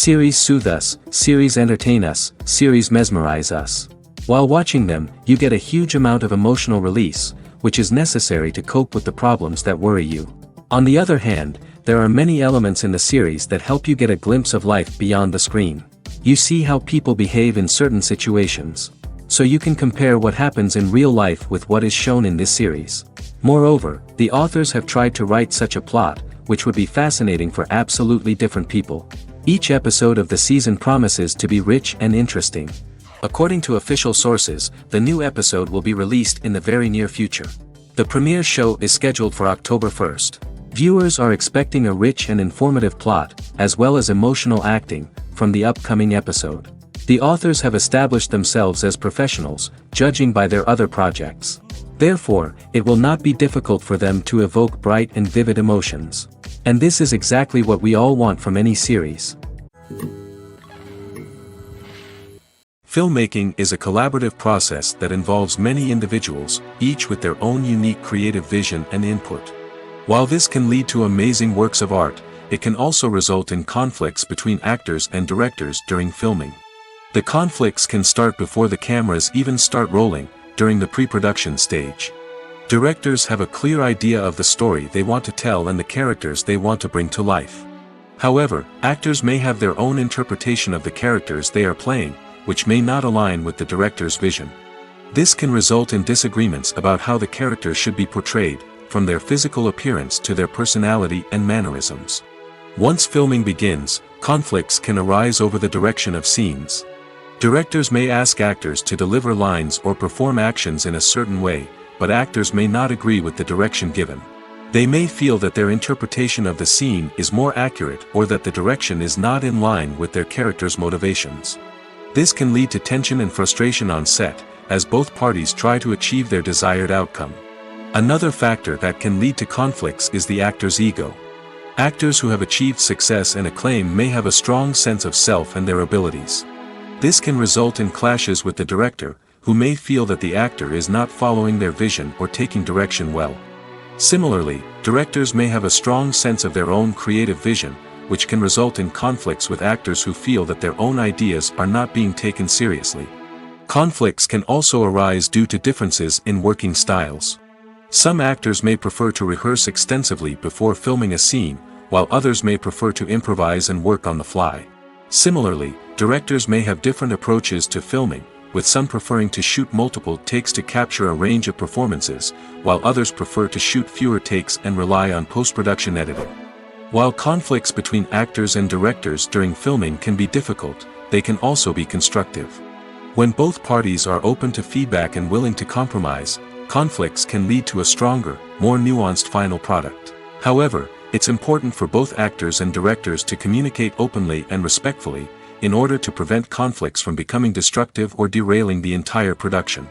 Series soothe us, series entertain us, series mesmerize us. While watching them, you get a huge amount of emotional release, which is necessary to cope with the problems that worry you. On the other hand, there are many elements in the series that help you get a glimpse of life beyond the screen. You see how people behave in certain situations. So you can compare what happens in real life with what is shown in this series. Moreover, the authors have tried to write such a plot, which would be fascinating for absolutely different people. Each episode of the season promises to be rich and interesting. According to official sources, the new episode will be released in the very near future. The premiere show is scheduled for October 1st. Viewers are expecting a rich and informative plot, as well as emotional acting, from the upcoming episode. The authors have established themselves as professionals, judging by their other projects. Therefore, it will not be difficult for them to evoke bright and vivid emotions. And this is exactly what we all want from any series. Filmmaking is a collaborative process that involves many individuals, each with their own unique creative vision and input. While this can lead to amazing works of art, it can also result in conflicts between actors and directors during filming. The conflicts can start before the cameras even start rolling, during the pre-production stage. Directors have a clear idea of the story they want to tell and the characters they want to bring to life. However, actors may have their own interpretation of the characters they are playing, which may not align with the director's vision. This can result in disagreements about how the characters should be portrayed, from their physical appearance to their personality and mannerisms. Once filming begins, conflicts can arise over the direction of scenes. Directors may ask actors to deliver lines or perform actions in a certain way, but actors may not agree with the direction given. They may feel that their interpretation of the scene is more accurate or that the direction is not in line with their character's motivations. This can lead to tension and frustration on set, as both parties try to achieve their desired outcome. Another factor that can lead to conflicts is the actor's ego. Actors who have achieved success and acclaim may have a strong sense of self and their abilities. This can result in clashes with the director, who may feel that the actor is not following their vision or taking direction well. Similarly, directors may have a strong sense of their own creative vision, which can result in conflicts with actors who feel that their own ideas are not being taken seriously. Conflicts can also arise due to differences in working styles. Some actors may prefer to rehearse extensively before filming a scene, while others may prefer to improvise and work on the fly. Similarly, directors may have different approaches to filming, with some preferring to shoot multiple takes to capture a range of performances, while others prefer to shoot fewer takes and rely on post-production editing. While conflicts between actors and directors during filming can be difficult, they can also be constructive. When both parties are open to feedback and willing to compromise, conflicts can lead to a stronger, more nuanced final product. However, it's important for both actors and directors to communicate openly and respectfully, in order to prevent conflicts from becoming destructive or derailing the entire production.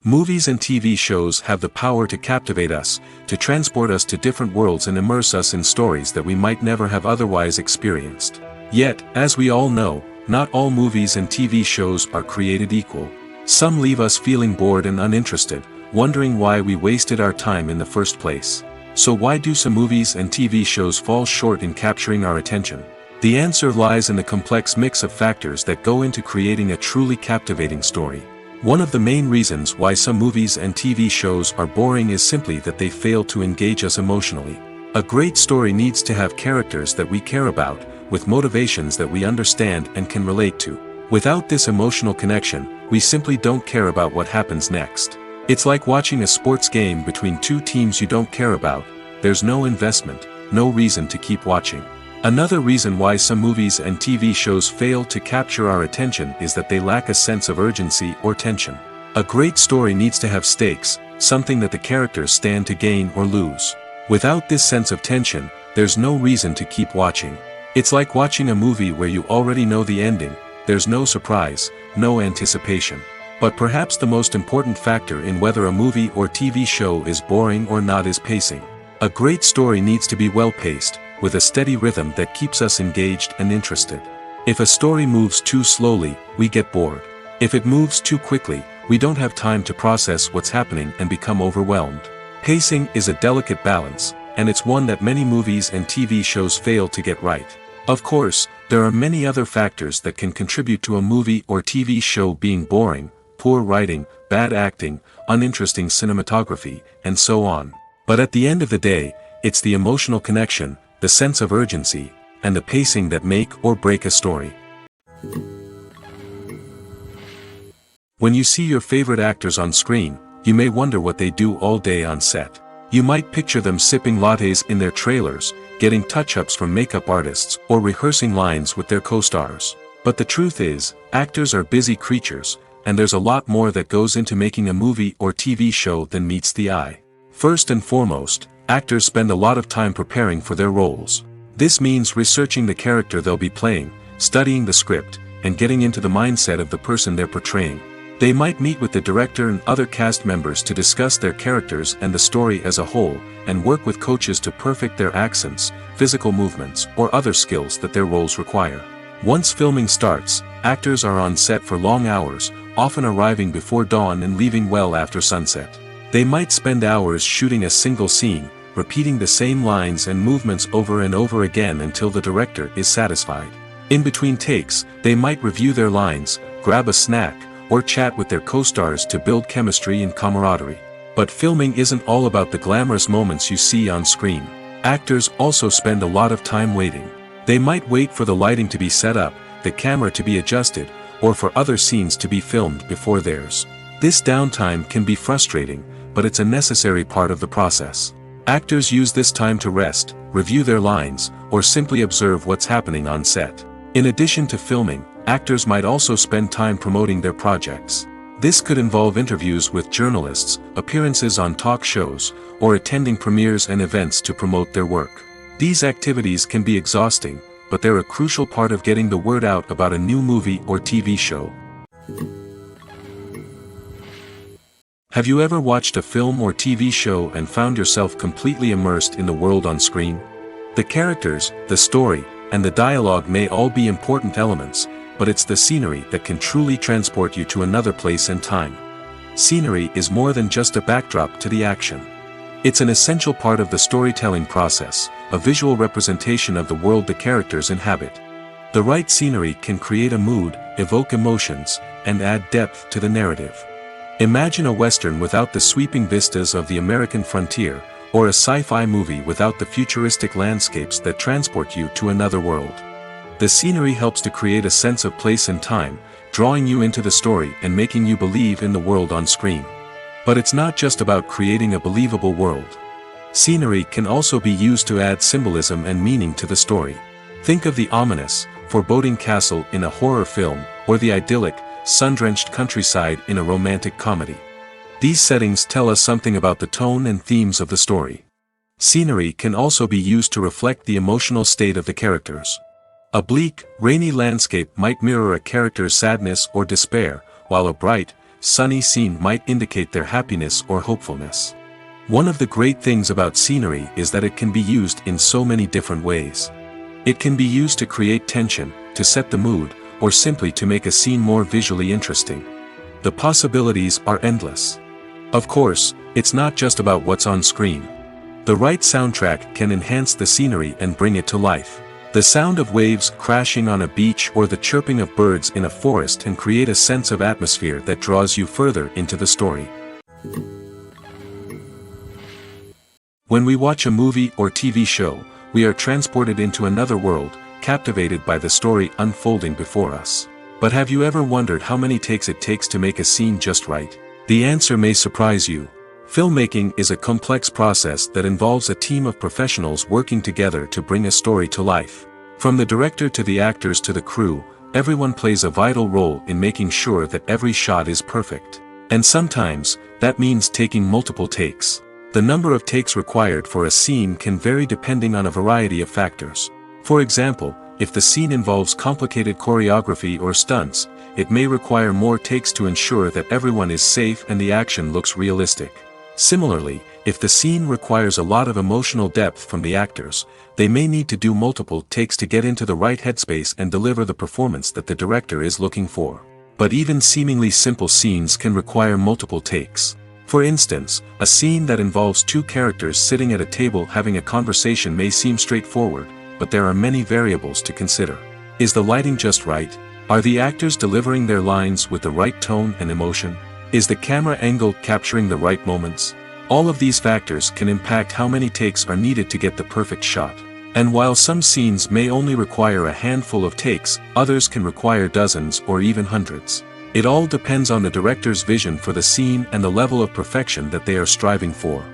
Movies and TV shows have the power to captivate us, to transport us to different worlds and immerse us in stories that we might never have otherwise experienced. Yet, as we all know, not all movies and TV shows are created equal. Some leave us feeling bored and uninterested, wondering why we wasted our time in the first place. So why do some movies and TV shows fall short in capturing our attention? The answer lies in the complex mix of factors that go into creating a truly captivating story. One of the main reasons why some movies and TV shows are boring is simply that they fail to engage us emotionally. A great story needs to have characters that we care about, with motivations that we understand and can relate to. Without this emotional connection, we simply don't care about what happens next. It's like watching a sports game between two teams you don't care about. There's no investment, no reason to keep watching. Another reason why some movies and TV shows fail to capture our attention is that they lack a sense of urgency or tension. A great story needs to have stakes, something that the characters stand to gain or lose. Without this sense of tension, there's no reason to keep watching. It's like watching a movie where you already know the ending. There's no surprise, no anticipation. But perhaps the most important factor in whether a movie or TV show is boring or not is pacing. A great story needs to be well-paced, with a steady rhythm that keeps us engaged and interested. If a story moves too slowly, we get bored. If it moves too quickly, we don't have time to process what's happening and become overwhelmed. Pacing is a delicate balance, and it's one that many movies and TV shows fail to get right. Of course, there are many other factors that can contribute to a movie or TV show being boring: poor writing, bad acting, uninteresting cinematography, and so on. But at the end of the day, it's the emotional connection, the sense of urgency, and the pacing that make or break a story. When you see your favorite actors on screen, you may wonder what they do all day on set. You might picture them sipping lattes in their trailers, getting touch-ups from makeup artists, or rehearsing lines with their co-stars. But the truth is, actors are busy creatures, and there's a lot more that goes into making a movie or TV show than meets the eye. First and foremost, actors spend a lot of time preparing for their roles. This means researching the character they'll be playing, studying the script, and getting into the mindset of the person they're portraying. They might meet with the director and other cast members to discuss their characters and the story as a whole, and work with coaches to perfect their accents, physical movements, or other skills that their roles require. Once filming starts, actors are on set for long hours, often arriving before dawn and leaving well after sunset. They might spend hours shooting a single scene, repeating the same lines and movements over and over again until the director is satisfied. In between takes, they might review their lines, grab a snack, or chat with their co-stars to build chemistry and camaraderie. But filming isn't all about the glamorous moments you see on screen. Actors also spend a lot of time waiting. They might wait for the lighting to be set up, the camera to be adjusted, or for other scenes to be filmed before theirs. This downtime can be frustrating, but it's a necessary part of the process. Actors use this time to rest, review their lines, or simply observe what's happening on set. In addition to filming, actors might also spend time promoting their projects. This could involve interviews with journalists, appearances on talk shows, or attending premieres and events to promote their work. These activities can be exhausting, but they're a crucial part of getting the word out about a new movie or TV show. Have you ever watched a film or TV show and found yourself completely immersed in the world on screen? The characters, the story, and the dialogue may all be important elements, but it's the scenery that can truly transport you to another place and time. Scenery is more than just a backdrop to the action. It's an essential part of the storytelling process, a visual representation of the world the characters inhabit. The right scenery can create a mood, evoke emotions, and add depth to the narrative. Imagine a Western without the sweeping vistas of the American frontier, or a sci-fi movie without the futuristic landscapes that transport you to another world. The scenery helps to create a sense of place and time, drawing you into the story and making you believe in the world on screen. But it's not just about creating a believable world. Scenery can also be used to add symbolism and meaning to the story. Think of the ominous, foreboding castle in a horror film, or the idyllic, sun-drenched countryside in a romantic comedy. These settings tell us something about the tone and themes of the story. Scenery can also be used to reflect the emotional state of the characters. A bleak, rainy landscape might mirror a character's sadness or despair, while a bright, sunny scene might indicate their happiness or hopefulness. One of the great things about scenery is that it can be used in so many different ways. It can be used to create tension, to set the mood, or simply to make a scene more visually interesting. The possibilities are endless. Of course, it's not just about what's on screen. The right soundtrack can enhance the scenery and bring it to life. The sound of waves crashing on a beach or the chirping of birds in a forest can create a sense of atmosphere that draws you further into the story. When we watch a movie or TV show, we are transported into another world, captivated by the story unfolding before us. But have you ever wondered how many takes it takes to make a scene just right? The answer may surprise you. Filmmaking is a complex process that involves a team of professionals working together to bring a story to life. From the director to the actors to the crew, everyone plays a vital role in making sure that every shot is perfect. And sometimes, that means taking multiple takes. The number of takes required for a scene can vary depending on a variety of factors. For example, if the scene involves complicated choreography or stunts, it may require more takes to ensure that everyone is safe and the action looks realistic. Similarly, if the scene requires a lot of emotional depth from the actors, they may need to do multiple takes to get into the right headspace and deliver the performance that the director is looking for. But even seemingly simple scenes can require multiple takes. For instance, a scene that involves two characters sitting at a table having a conversation may seem straightforward, but there are many variables to consider. Is the lighting just right? Are the actors delivering their lines with the right tone and emotion? Is the camera angle capturing the right moments? All of these factors can impact how many takes are needed to get the perfect shot. And while some scenes may only require a handful of takes, others can require dozens or even hundreds. It all depends on the director's vision for the scene and the level of perfection that they are striving for.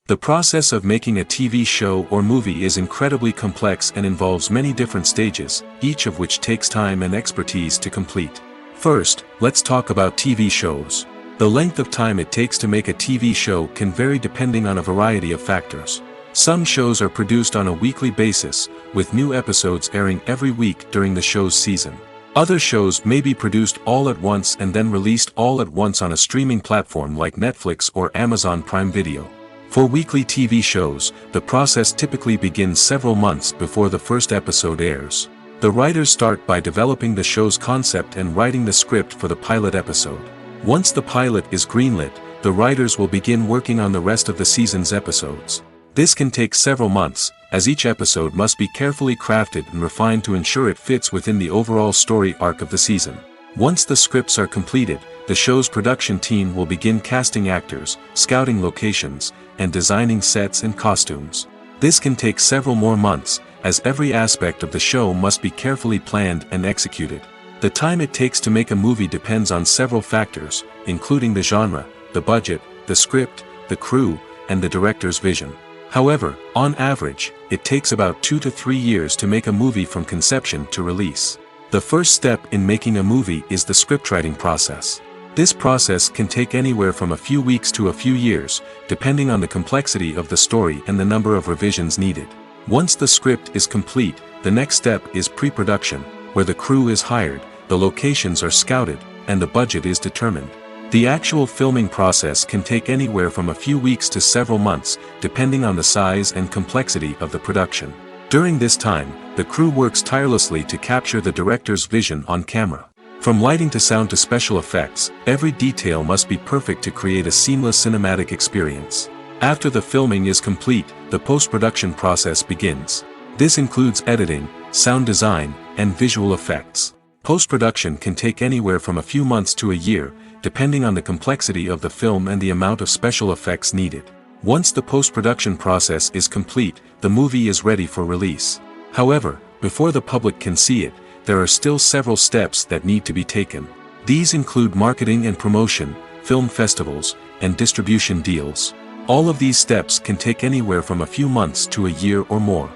The process of making a TV show or movie is incredibly complex and involves many different stages, each of which takes time and expertise to complete. First, let's talk about TV shows. The length of time it takes to make a TV show can vary depending on a variety of factors. Some shows are produced on a weekly basis, with new episodes airing every week during the show's season. Other shows may be produced all at once and then released all at once on a streaming platform like Netflix or Amazon Prime Video. For weekly TV shows, the process typically begins several months before the first episode airs. The writers start by developing the show's concept and writing the script for the pilot episode. Once the pilot is greenlit, the writers will begin working on the rest of the season's episodes. This can take several months, as each episode must be carefully crafted and refined to ensure it fits within the overall story arc of the season. Once the scripts are completed, the show's production team will begin casting actors, scouting locations, and designing sets and costumes. This can take several more months, as every aspect of the show must be carefully planned and executed. The time it takes to make a movie depends on several factors, including the genre, the budget, the script, the crew, and the director's vision. However, on average, it takes about 2 to 3 years to make a movie from conception to release. The first step in making a movie is the scriptwriting process. This process can take anywhere from a few weeks to a few years, depending on the complexity of the story and the number of revisions needed. Once the script is complete, the next step is pre-production, where the crew is hired, the locations are scouted, and the budget is determined. The actual filming process can take anywhere from a few weeks to several months, depending on the size and complexity of the production. During this time, the crew works tirelessly to capture the director's vision on camera. From lighting to sound to special effects, every detail must be perfect to create a seamless cinematic experience. After the filming is complete, the post-production process begins. This includes editing, sound design, and visual effects. Post-production can take anywhere from a few months to a year, depending on the complexity of the film and the amount of special effects needed. Once the post-production process is complete, the movie is ready for release. However, before the public can see it, there are still several steps that need to be taken. These include marketing and promotion, film festivals, and distribution deals. All of these steps can take anywhere from a few months to a year or more.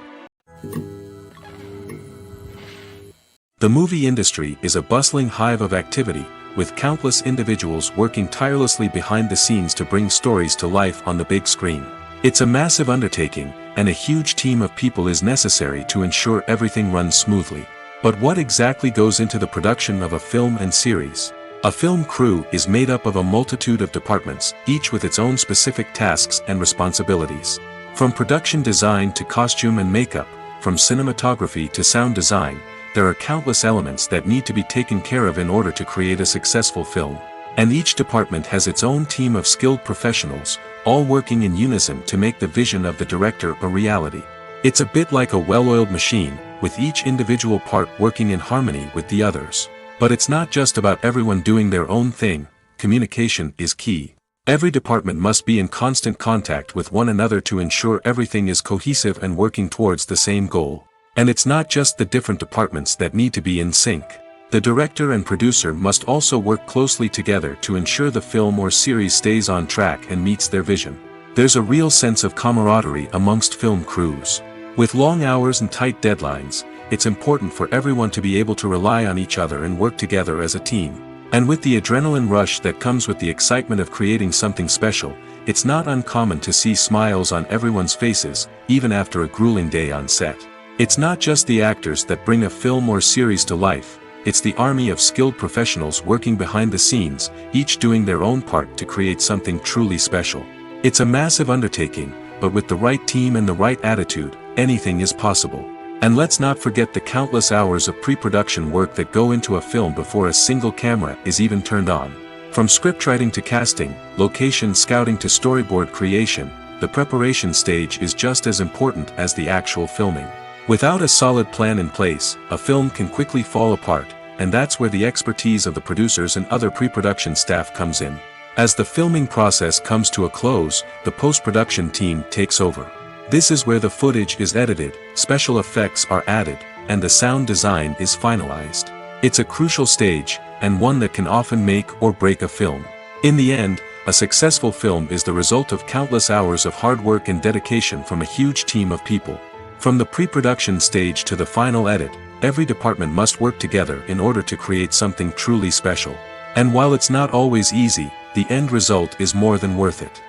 The movie industry is a bustling hive of activity, with countless individuals working tirelessly behind the scenes to bring stories to life on the big screen. It's a massive undertaking, and a huge team of people is necessary to ensure everything runs smoothly. But what exactly goes into the production of a film and series? A film crew is made up of a multitude of departments, each with its own specific tasks and responsibilities. From production design to costume and makeup, from cinematography to sound design, there are countless elements that need to be taken care of in order to create a successful film. And each department has its own team of skilled professionals, all working in unison to make the vision of the director a reality. It's a bit like a well-oiled machine, with each individual part working in harmony with the others. But it's not just about everyone doing their own thing. Communication is key. Every department must be in constant contact with one another to ensure everything is cohesive and working towards the same goal. And it's not just the different departments that need to be in sync. The director and producer must also work closely together to ensure the film or series stays on track and meets their vision. There's a real sense of camaraderie amongst film crews. With long hours and tight deadlines, it's important for everyone to be able to rely on each other and work together as a team. And with the adrenaline rush that comes with the excitement of creating something special, it's not uncommon to see smiles on everyone's faces, even after a grueling day on set. It's not just the actors that bring a film or series to life, it's the army of skilled professionals working behind the scenes, each doing their own part to create something truly special. It's a massive undertaking, but with the right team and the right attitude, anything is possible. And let's not forget the countless hours of pre-production work that go into a film before a single camera is even turned on. From scriptwriting to casting, location scouting to storyboard creation, the preparation stage is just as important as the actual filming. Without a solid plan in place, a film can quickly fall apart, and that's where the expertise of the producers and other pre-production staff comes in. As the filming process comes to a close, the post-production team takes over. This is where the footage is edited, special effects are added, and the sound design is finalized. It's a crucial stage, and one that can often make or break a film. In the end, a successful film is the result of countless hours of hard work and dedication from a huge team of people. From the pre-production stage to the final edit, every department must work together in order to create something truly special. And while it's not always easy, the end result is more than worth it.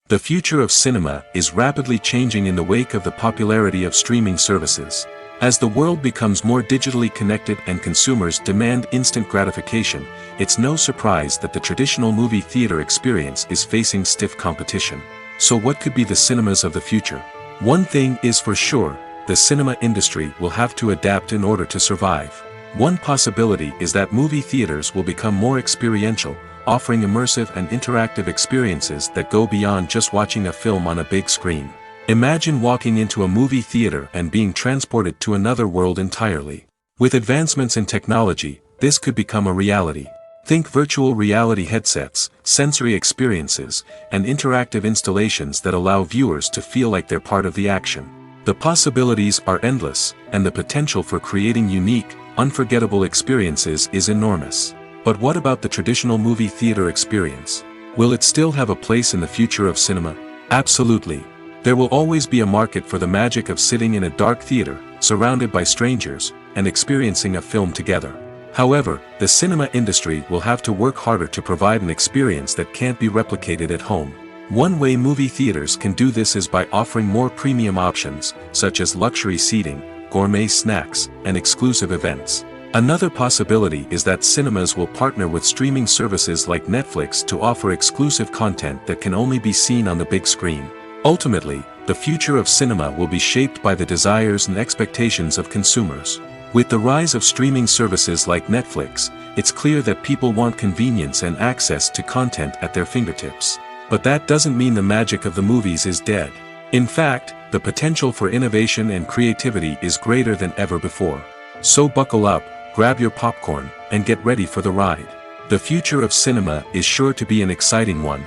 The future of cinema is rapidly changing in the wake of the popularity of streaming services. As the world becomes more digitally connected and consumers demand instant gratification, it's no surprise that the traditional movie theater experience is facing stiff competition. So what could be the cinemas of the future? One thing is for sure, the cinema industry will have to adapt in order to survive. One possibility is that movie theaters will become more experiential, offering immersive and interactive experiences that go beyond just watching a film on a big screen. Imagine walking into a movie theater and being transported to another world entirely. With advancements in technology, this could become a reality. Think virtual reality headsets, sensory experiences, and interactive installations that allow viewers to feel like they're part of the action. The possibilities are endless, and the potential for creating unique, unforgettable experiences is enormous. But what about the traditional movie theater experience? Will it still have a place in the future of cinema? Absolutely. There will always be a market for the magic of sitting in a dark theater, surrounded by strangers, and experiencing a film together. However, the cinema industry will have to work harder to provide an experience that can't be replicated at home. One way movie theaters can do this is by offering more premium options, such as luxury seating, gourmet snacks, and exclusive events. Another possibility is that cinemas will partner with streaming services like Netflix to offer exclusive content that can only be seen on the big screen. Ultimately, the future of cinema will be shaped by the desires and expectations of consumers. With the rise of streaming services like Netflix, it's clear that people want convenience and access to content at their fingertips. But that doesn't mean the magic of the movies is dead. In fact, the potential for innovation and creativity is greater than ever before. So buckle up, grab your popcorn, and get ready for the ride. The future of cinema is sure to be an exciting one.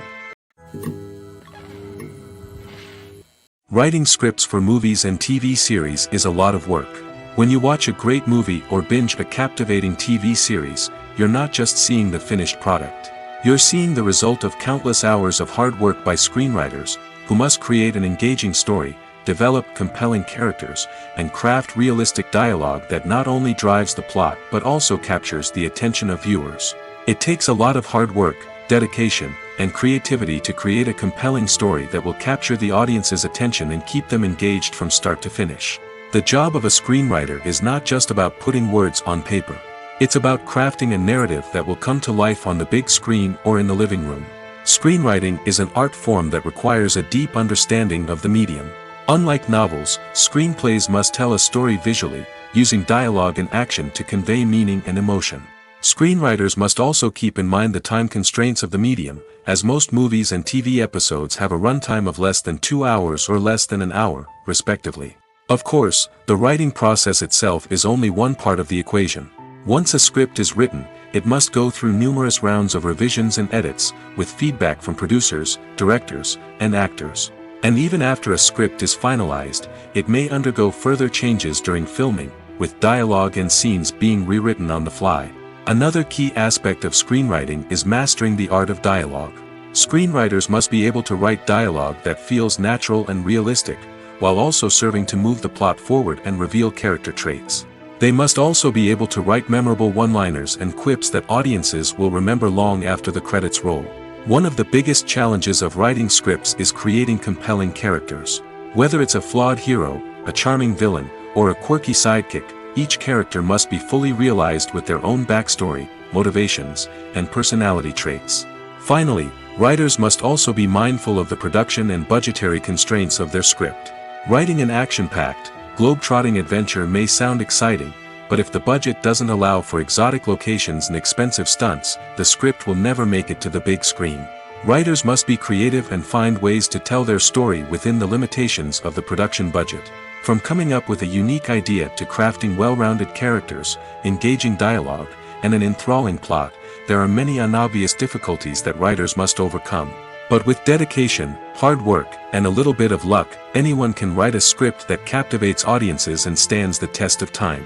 Writing scripts for movies and TV series is a lot of work. When you watch a great movie or binge a captivating TV series, you're not just seeing the finished product. You're seeing the result of countless hours of hard work by screenwriters, who must create an engaging story, develop compelling characters, and craft realistic dialogue that not only drives the plot but also captures the attention of viewers. It takes a lot of hard work, dedication, and creativity to create a compelling story that will capture the audience's attention and keep them engaged from start to finish. The job of a screenwriter is not just about putting words on paper. It's about crafting a narrative that will come to life on the big screen or in the living room. Screenwriting is an art form that requires a deep understanding of the medium. Unlike novels, screenplays must tell a story visually, using dialogue and action to convey meaning and emotion. Screenwriters must also keep in mind the time constraints of the medium, as most movies and TV episodes have a runtime of less than 2 hours or less than an hour, respectively. Of course, the writing process itself is only one part of the equation. Once a script is written, it must go through numerous rounds of revisions and edits, with feedback from producers, directors, and actors. And even after a script is finalized, it may undergo further changes during filming, with dialogue and scenes being rewritten on the fly. Another key aspect of screenwriting is mastering the art of dialogue. Screenwriters must be able to write dialogue that feels natural and realistic, while also serving to move the plot forward and reveal character traits. They must also be able to write memorable one-liners and quips that audiences will remember long after the credits roll. One of the biggest challenges of writing scripts is creating compelling characters. Whether it's a flawed hero, a charming villain, or a quirky sidekick, each character must be fully realized with their own backstory, motivations, and personality traits. Finally, writers must also be mindful of the production and budgetary constraints of their script. Writing an action-packed, globe-trotting adventure may sound exciting, but if the budget doesn't allow for exotic locations and expensive stunts, the script will never make it to the big screen. Writers must be creative and find ways to tell their story within the limitations of the production budget. From coming up with a unique idea to crafting well-rounded characters, engaging dialogue, and an enthralling plot, there are many unobvious difficulties that writers must overcome. But with dedication, hard work, and a little bit of luck, anyone can write a script that captivates audiences and stands the test of time.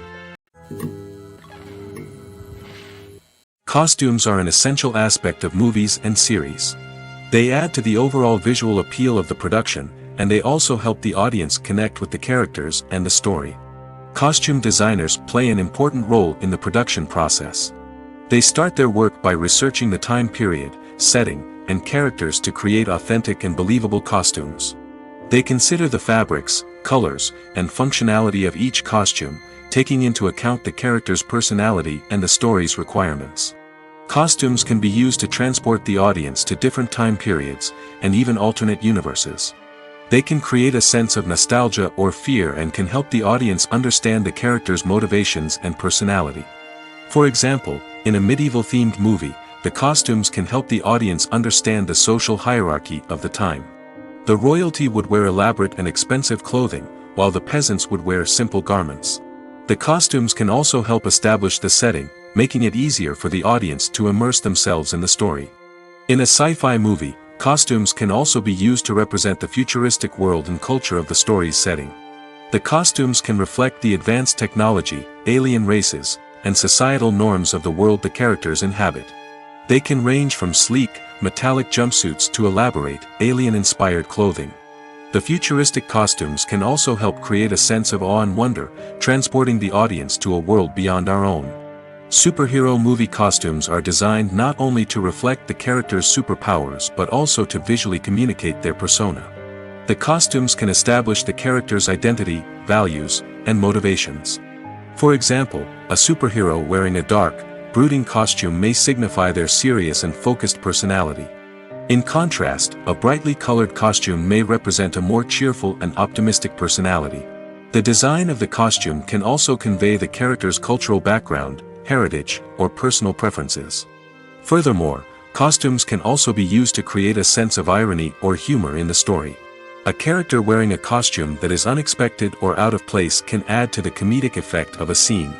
Costumes are an essential aspect of movies and series. They add to the overall visual appeal of the production, and they also help the audience connect with the characters and the story. Costume designers play an important role in the production process. They start their work by researching the time period, setting, and characters to create authentic and believable costumes. They consider the fabrics, colors, and functionality of each costume, taking into account the character's personality and the story's requirements. Costumes can be used to transport the audience to different time periods, and even alternate universes. They can create a sense of nostalgia or fear and can help the audience understand the character's motivations and personality. For example, in a medieval-themed movie, the costumes can help the audience understand the social hierarchy of the time. The royalty would wear elaborate and expensive clothing, while the peasants would wear simple garments. The costumes can also help establish the setting, making it easier for the audience to immerse themselves in the story. In a sci-fi movie, costumes can also be used to represent the futuristic world and culture of the story's setting. The costumes can reflect the advanced technology, alien races, and societal norms of the world the characters inhabit. They can range from sleek, metallic jumpsuits to elaborate, alien-inspired clothing. The futuristic costumes can also help create a sense of awe and wonder, transporting the audience to a world beyond our own. Superhero movie costumes are designed not only to reflect the character's superpowers but also to visually communicate their persona. The costumes can establish the character's identity, values, and motivations. For example, a superhero wearing a dark, brooding costume may signify their serious and focused personality. In contrast, a brightly colored costume may represent a more cheerful and optimistic personality. The design of the costume can also convey the character's cultural background, heritage, or personal preferences. Furthermore, costumes can also be used to create a sense of irony or humor in the story. A character wearing a costume that is unexpected or out of place can add to the comedic effect of a scene.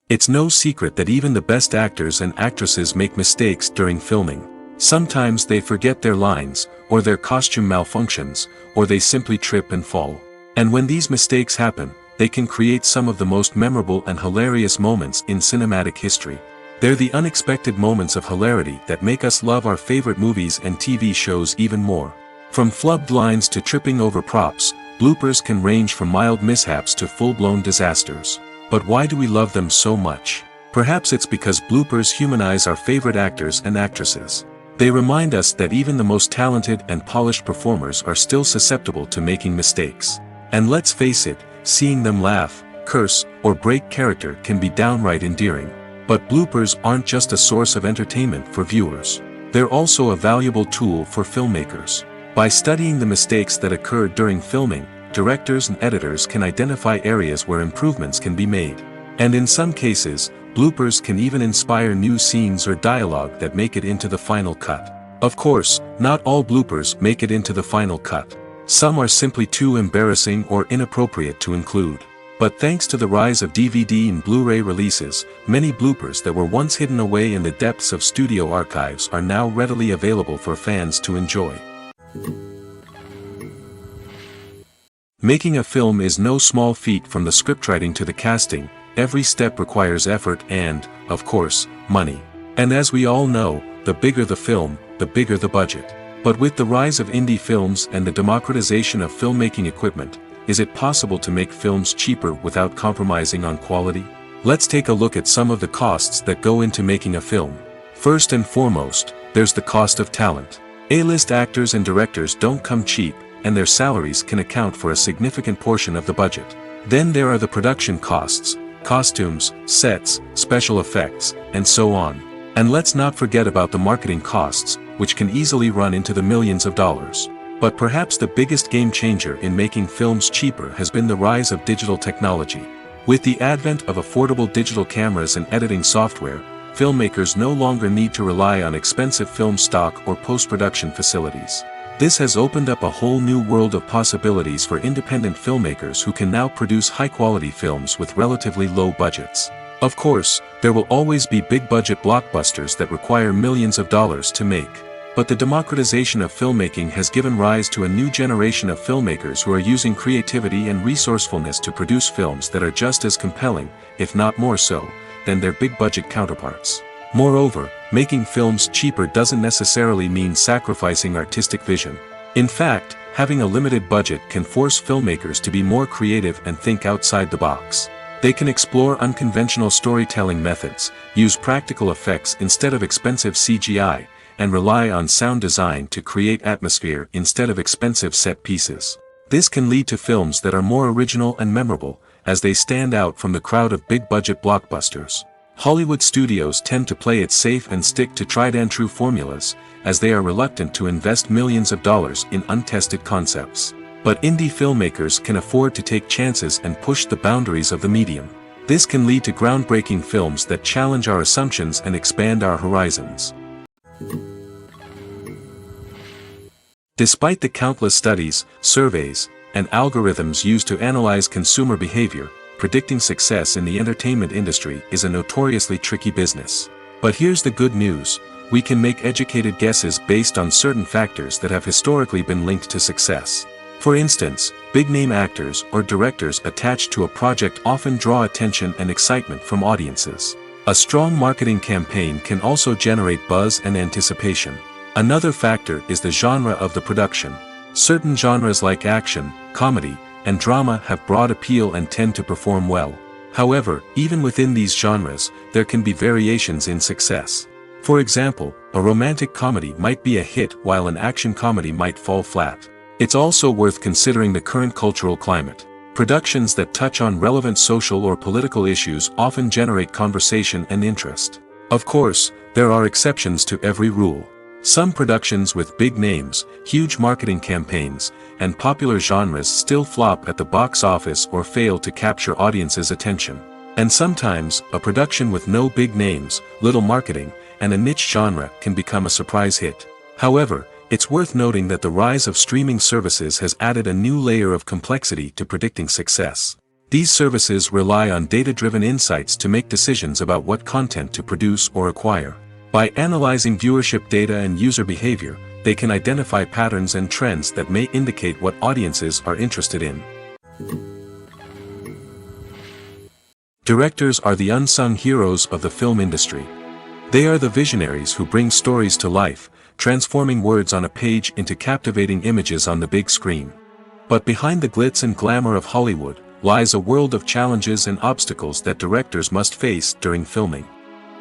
It's no secret that even the best actors and actresses make mistakes during filming. Sometimes they forget their lines, or their costume malfunctions, or they simply trip and fall. And when these mistakes happen, they can create some of the most memorable and hilarious moments in cinematic history. They're the unexpected moments of hilarity that make us love our favorite movies and TV shows even more. From flubbed lines to tripping over props, bloopers can range from mild mishaps to full-blown disasters. But why do we love them so much? Perhaps it's because bloopers humanize our favorite actors and actresses. They remind us that even the most talented and polished performers are still susceptible to making mistakes. And let's face it, seeing them laugh, curse, or break character can be downright endearing. But bloopers aren't just a source of entertainment for viewers. They're also a valuable tool for filmmakers. By studying the mistakes that occurred during filming, directors and editors can identify areas where improvements can be made. And in some cases, bloopers can even inspire new scenes or dialogue that make it into the final cut. Of course, not all bloopers make it into the final cut. Some are simply too embarrassing or inappropriate to include. But thanks to the rise of DVD and Blu-ray releases, many bloopers that were once hidden away in the depths of studio archives are now readily available for fans to enjoy. Making a film is no small feat. From the scriptwriting to the casting, every step requires effort and, of course, money. And as we all know, the bigger the film, the bigger the budget. But with the rise of indie films and the democratization of filmmaking equipment, is it possible to make films cheaper without compromising on quality? Let's take a look at some of the costs that go into making a film. First and foremost, there's the cost of talent. A-list actors and directors don't come cheap, and their salaries can account for a significant portion of the budget. Then there are the production costs, costumes, sets, special effects, and so on. And let's not forget about the marketing costs, which can easily run into the millions of dollars. But perhaps the biggest game changer in making films cheaper has been the rise of digital technology. With the advent of affordable digital cameras and editing software, filmmakers no longer need to rely on expensive film stock or post-production facilities. This has opened up a whole new world of possibilities for independent filmmakers who can now produce high-quality films with relatively low budgets. Of course, there will always be big-budget blockbusters that require millions of dollars to make. But the democratization of filmmaking has given rise to a new generation of filmmakers who are using creativity and resourcefulness to produce films that are just as compelling, if not more so, than their big-budget counterparts. Moreover, making films cheaper doesn't necessarily mean sacrificing artistic vision. In fact, having a limited budget can force filmmakers to be more creative and think outside the box. They can explore unconventional storytelling methods, use practical effects instead of expensive CGI, and rely on sound design to create atmosphere instead of expensive set pieces. This can lead to films that are more original and memorable, as they stand out from the crowd of big-budget blockbusters. Hollywood studios tend to play it safe and stick to tried-and-true formulas, as they are reluctant to invest millions of dollars in untested concepts. But indie filmmakers can afford to take chances and push the boundaries of the medium. This can lead to groundbreaking films that challenge our assumptions and expand our horizons. Despite the countless studies, surveys, and algorithms used to analyze consumer behavior, predicting success in the entertainment industry is a notoriously tricky business. But here's the good news: we can make educated guesses based on certain factors that have historically been linked to success. For instance, big-name actors or directors attached to a project often draw attention and excitement from audiences. A strong marketing campaign can also generate buzz and anticipation. Another factor is the genre of the production. Certain genres like action, comedy, and drama have broad appeal and tend to perform well. However, even within these genres, there can be variations in success. For example, a romantic comedy might be a hit while an action comedy might fall flat. It's also worth considering the current cultural climate. Productions that touch on relevant social or political issues often generate conversation and interest. Of course, there are exceptions to every rule. Some productions with big names, huge marketing campaigns, and popular genres still flop at the box office or fail to capture audiences' attention. And sometimes, a production with no big names, little marketing, and a niche genre can become a surprise hit. However, it's worth noting that the rise of streaming services has added a new layer of complexity to predicting success. These services rely on data-driven insights to make decisions about what content to produce or acquire. By analyzing viewership data and user behavior, they can identify patterns and trends that may indicate what audiences are interested in. Directors are the unsung heroes of the film industry. They are the visionaries who bring stories to life, transforming words on a page into captivating images on the big screen. But behind the glitz and glamour of Hollywood lies a world of challenges and obstacles that directors must face during filming.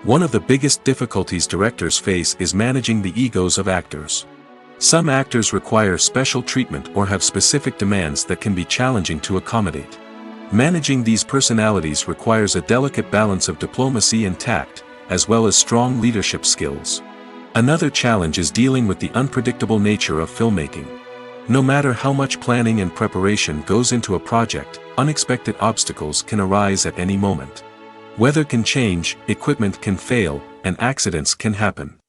One of the biggest difficulties directors face is managing the egos of actors. Some actors require special treatment or have specific demands that can be challenging to accommodate. Managing these personalities requires a delicate balance of diplomacy and tact, as well as strong leadership skills. Another challenge is dealing with the unpredictable nature of filmmaking. No matter how much planning and preparation goes into a project, unexpected obstacles can arise at any moment. Weather can change, equipment can fail, and accidents can happen.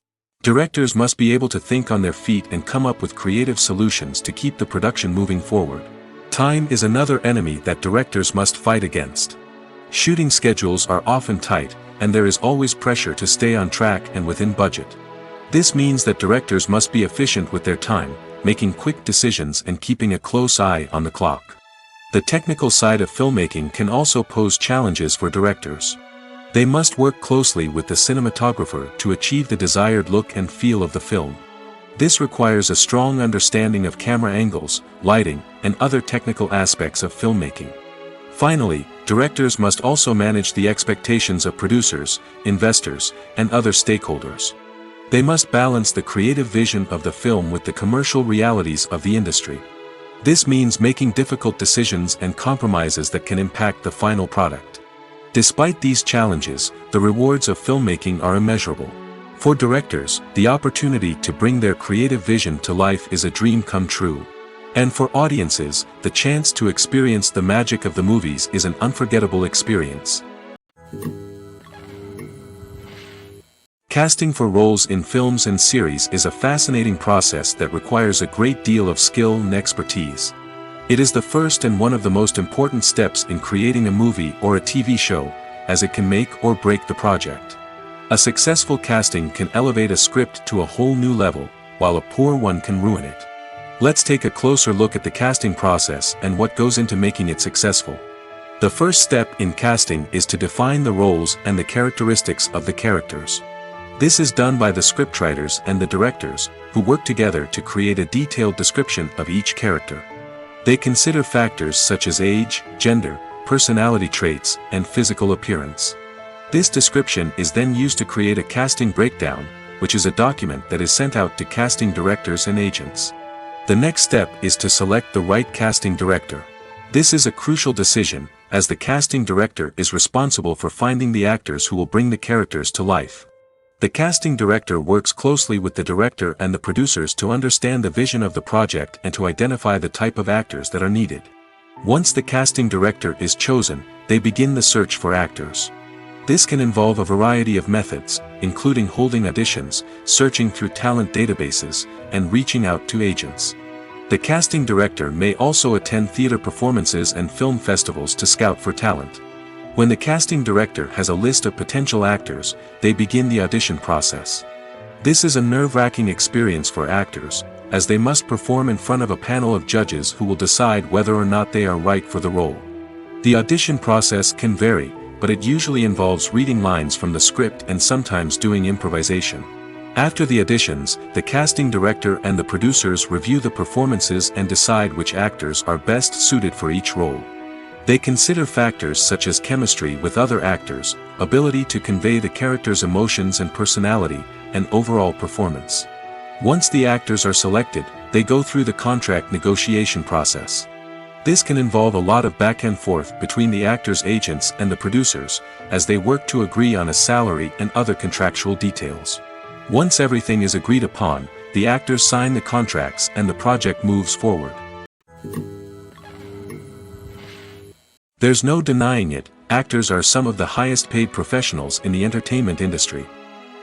Directors must be able to think on their feet and come up with creative solutions to keep the production moving forward. Time is another enemy that directors must fight against. Shooting schedules are often tight, and there is always pressure to stay on track and within budget. This means that directors must be efficient with their time, making quick decisions and keeping a close eye on the clock. The technical side of filmmaking can also pose challenges for directors. They must work closely with the cinematographer to achieve the desired look and feel of the film. This requires a strong understanding of camera angles, lighting, and other technical aspects of filmmaking. Finally, directors must also manage the expectations of producers, investors, and other stakeholders. They must balance the creative vision of the film with the commercial realities of the industry. This means making difficult decisions and compromises that can impact the final product. Despite these challenges, the rewards of filmmaking are immeasurable. For directors, the opportunity to bring their creative vision to life is a dream come true. And for audiences, the chance to experience the magic of the movies is an unforgettable experience. Casting for roles in films and series is a fascinating process that requires a great deal of skill and expertise. It is the first and one of the most important steps in creating a movie or a TV show, as it can make or break the project. A successful casting can elevate a script to a whole new level, while a poor one can ruin it. Let's take a closer look at the casting process and what goes into making it successful. The first step in casting is to define the roles and the characteristics of the characters. This is done by the scriptwriters and the directors, who work together to create a detailed description of each character. They consider factors such as age, gender, personality traits, and physical appearance. This description is then used to create a casting breakdown, which is a document that is sent out to casting directors and agents. The next step is to select the right casting director. This is a crucial decision, as the casting director is responsible for finding the actors who will bring the characters to life. The casting director works closely with the director and the producers to understand the vision of the project and to identify the type of actors that are needed. Once the casting director is chosen, they begin the search for actors. This can involve a variety of methods, including holding auditions, searching through talent databases, and reaching out to agents. The casting director may also attend theater performances and film festivals to scout for talent. When the casting director has a list of potential actors, they begin the audition process. This is a nerve-wracking experience for actors, as they must perform in front of a panel of judges who will decide whether or not they are right for the role. The audition process can vary, but it usually involves reading lines from the script and sometimes doing improvisation. After the auditions, the casting director and the producers review the performances and decide which actors are best suited for each role. They consider factors such as chemistry with other actors, ability to convey the character's emotions and personality, and overall performance. Once the actors are selected, they go through the contract negotiation process. This can involve a lot of back and forth between the actors' agents and the producers, as they work to agree on a salary and other contractual details. Once everything is agreed upon, the actors sign the contracts and the project moves forward. There's no denying it, actors are some of the highest paid professionals in the entertainment industry.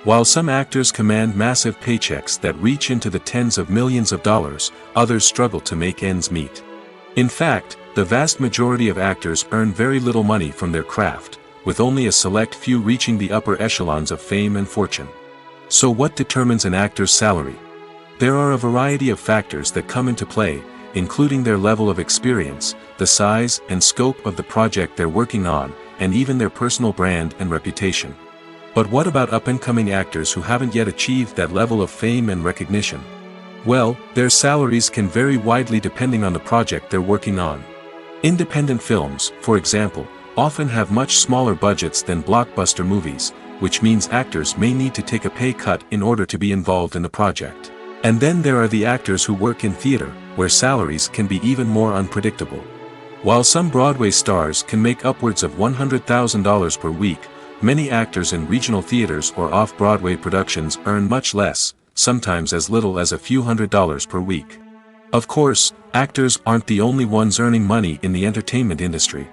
While some actors command massive paychecks that reach into the tens of millions of dollars, others struggle to make ends meet. In fact, the vast majority of actors earn very little money from their craft, with only a select few reaching the upper echelons of fame and fortune. So what determines an actor's salary? There are a variety of factors that come into play, including their level of experience, the size and scope of the project they're working on, and even their personal brand and reputation. But what about up-and-coming actors who haven't yet achieved that level of fame and recognition? Well, their salaries can vary widely depending on the project they're working on. Independent films, for example, often have much smaller budgets than blockbuster movies, which means actors may need to take a pay cut in order to be involved in the project. And then there are the actors who work in theater, where salaries can be even more unpredictable. While some Broadway stars can make upwards of $100,000 per week, many actors in regional theaters or off-Broadway productions earn much less, sometimes as little as a few $100s per week. Of course, actors aren't the only ones earning money in the entertainment industry.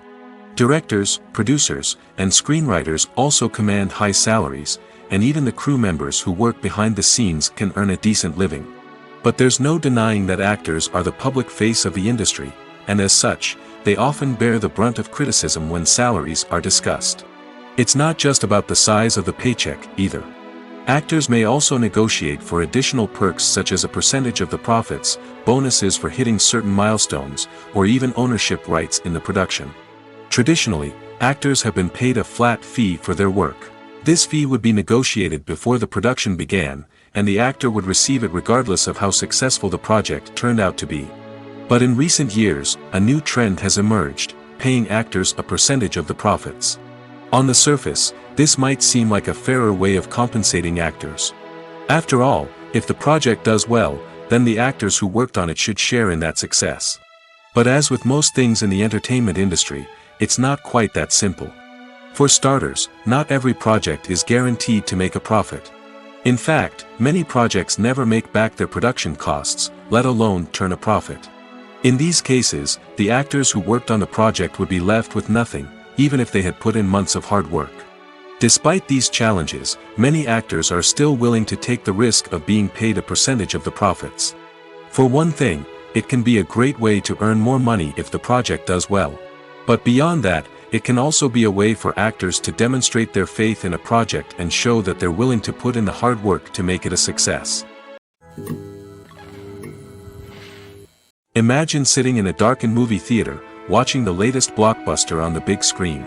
Directors, producers, and screenwriters also command high salaries, and even the crew members who work behind the scenes can earn a decent living. But there's no denying that actors are the public face of the industry, and as such, they often bear the brunt of criticism when salaries are discussed. It's not just about the size of the paycheck, either. Actors may also negotiate for additional perks such as a percentage of the profits, bonuses for hitting certain milestones, or even ownership rights in the production. Traditionally, actors have been paid a flat fee for their work. This fee would be negotiated before the production began, and the actor would receive it regardless of how successful the project turned out to be. But in recent years, a new trend has emerged, paying actors a percentage of the profits. On the surface, this might seem like a fairer way of compensating actors. After all, if the project does well, then the actors who worked on it should share in that success. But as with most things in the entertainment industry, it's not quite that simple. For starters, not every project is guaranteed to make a profit. In fact, many projects never make back their production costs, let alone turn a profit. In these cases, the actors who worked on the project would be left with nothing, even if they had put in months of hard work. Despite these challenges, many actors are still willing to take the risk of being paid a percentage of the profits. For one thing, it can be a great way to earn more money if the project does well. But beyond that, it can also be a way for actors to demonstrate their faith in a project and show that they're willing to put in the hard work to make it a success. Imagine sitting in a darkened movie theater, watching the latest blockbuster on the big screen.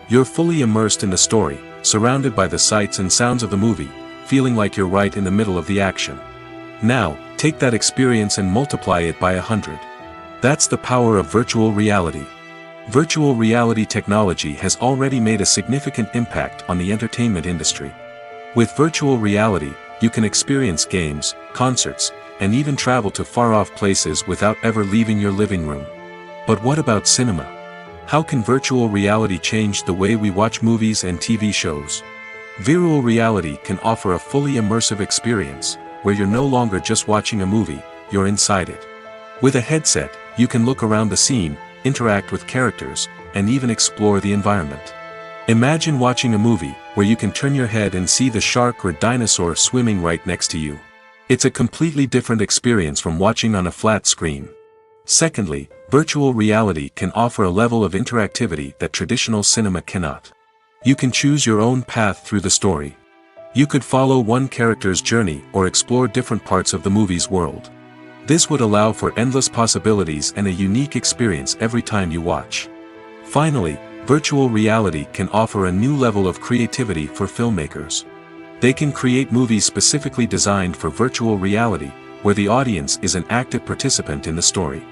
You're fully immersed in the story, surrounded by the sights and sounds of the movie, feeling like you're right in the middle of the action. Now, take that experience and multiply it by 100. That's the power of virtual reality. Virtual reality technology has already made a significant impact on the entertainment industry. With virtual reality, you can experience games, concerts, and even travel to far-off places without ever leaving your living room. But what about cinema? How can virtual reality change the way we watch movies and TV shows? Virtual reality can offer a fully immersive experience, where you're no longer just watching a movie, you're inside it. With a headset, you can look around the scene, interact with characters, and even explore the environment. Imagine watching a movie where you can turn your head and see the shark or dinosaur swimming right next to you. It's a completely different experience from watching on a flat screen. Secondly, virtual reality can offer a level of interactivity that traditional cinema cannot. You can choose your own path through the story. You could follow one character's journey or explore different parts of the movie's world. This would allow for endless possibilities and a unique experience every time you watch. Finally, virtual reality can offer a new level of creativity for filmmakers. They can create movies specifically designed for virtual reality, where the audience is an active participant in the story.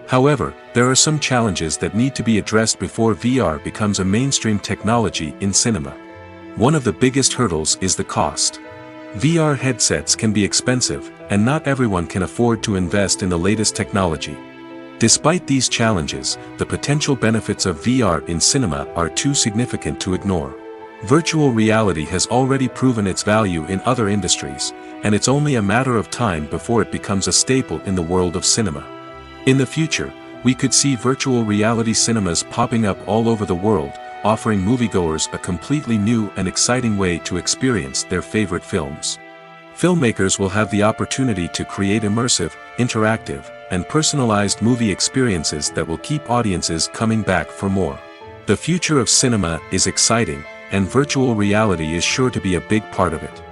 However, there are some challenges that need to be addressed before VR becomes a mainstream technology in cinema. One of the biggest hurdles is the cost. VR headsets can be expensive, and not everyone can afford to invest in the latest technology. Despite these challenges, the potential benefits of VR in cinema are too significant to ignore. Virtual reality has already proven its value in other industries, and it's only a matter of time before it becomes a staple in the world of cinema. In the future, we could see virtual reality cinemas popping up all over the world, offering moviegoers a completely new and exciting way to experience their favorite films. Filmmakers will have the opportunity to create immersive, interactive, and personalized movie experiences that will keep audiences coming back for more. The future of cinema is exciting, and virtual reality is sure to be a big part of it.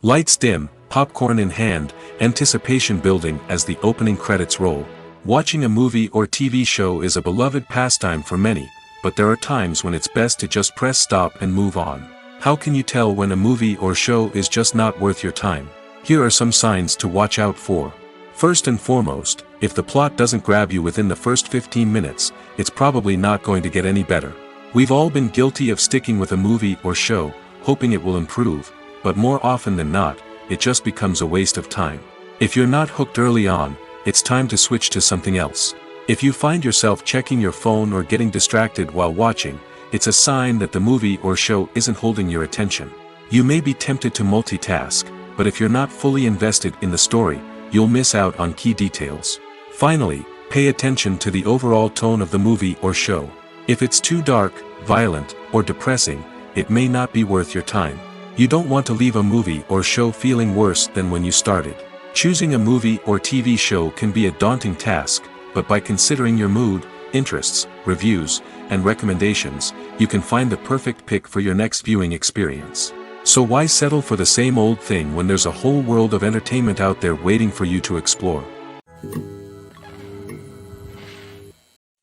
Lights dim, popcorn in hand, anticipation building as the opening credits roll. Watching a movie or TV show is a beloved pastime for many, but there are times when it's best to just press stop and move on. How can you tell when a movie or show is just not worth your time? Here are some signs to watch out for. First and foremost, if the plot doesn't grab you within the first 15 minutes, it's probably not going to get any better. We've all been guilty of sticking with a movie or show, hoping it will improve, but more often than not, it just becomes a waste of time. If you're not hooked early on, it's time to switch to something else. If you find yourself checking your phone or getting distracted while watching, it's a sign that the movie or show isn't holding your attention. You may be tempted to multitask, but if you're not fully invested in the story, you'll miss out on key details. Finally, pay attention to the overall tone of the movie or show. If it's too dark, violent, or depressing, it may not be worth your time. You don't want to leave a movie or show feeling worse than when you started. Choosing a movie or TV show can be a daunting task, but by considering your mood, interests, reviews, and recommendations, you can find the perfect pick for your next viewing experience. So why settle for the same old thing when there's a whole world of entertainment out there waiting for you to explore?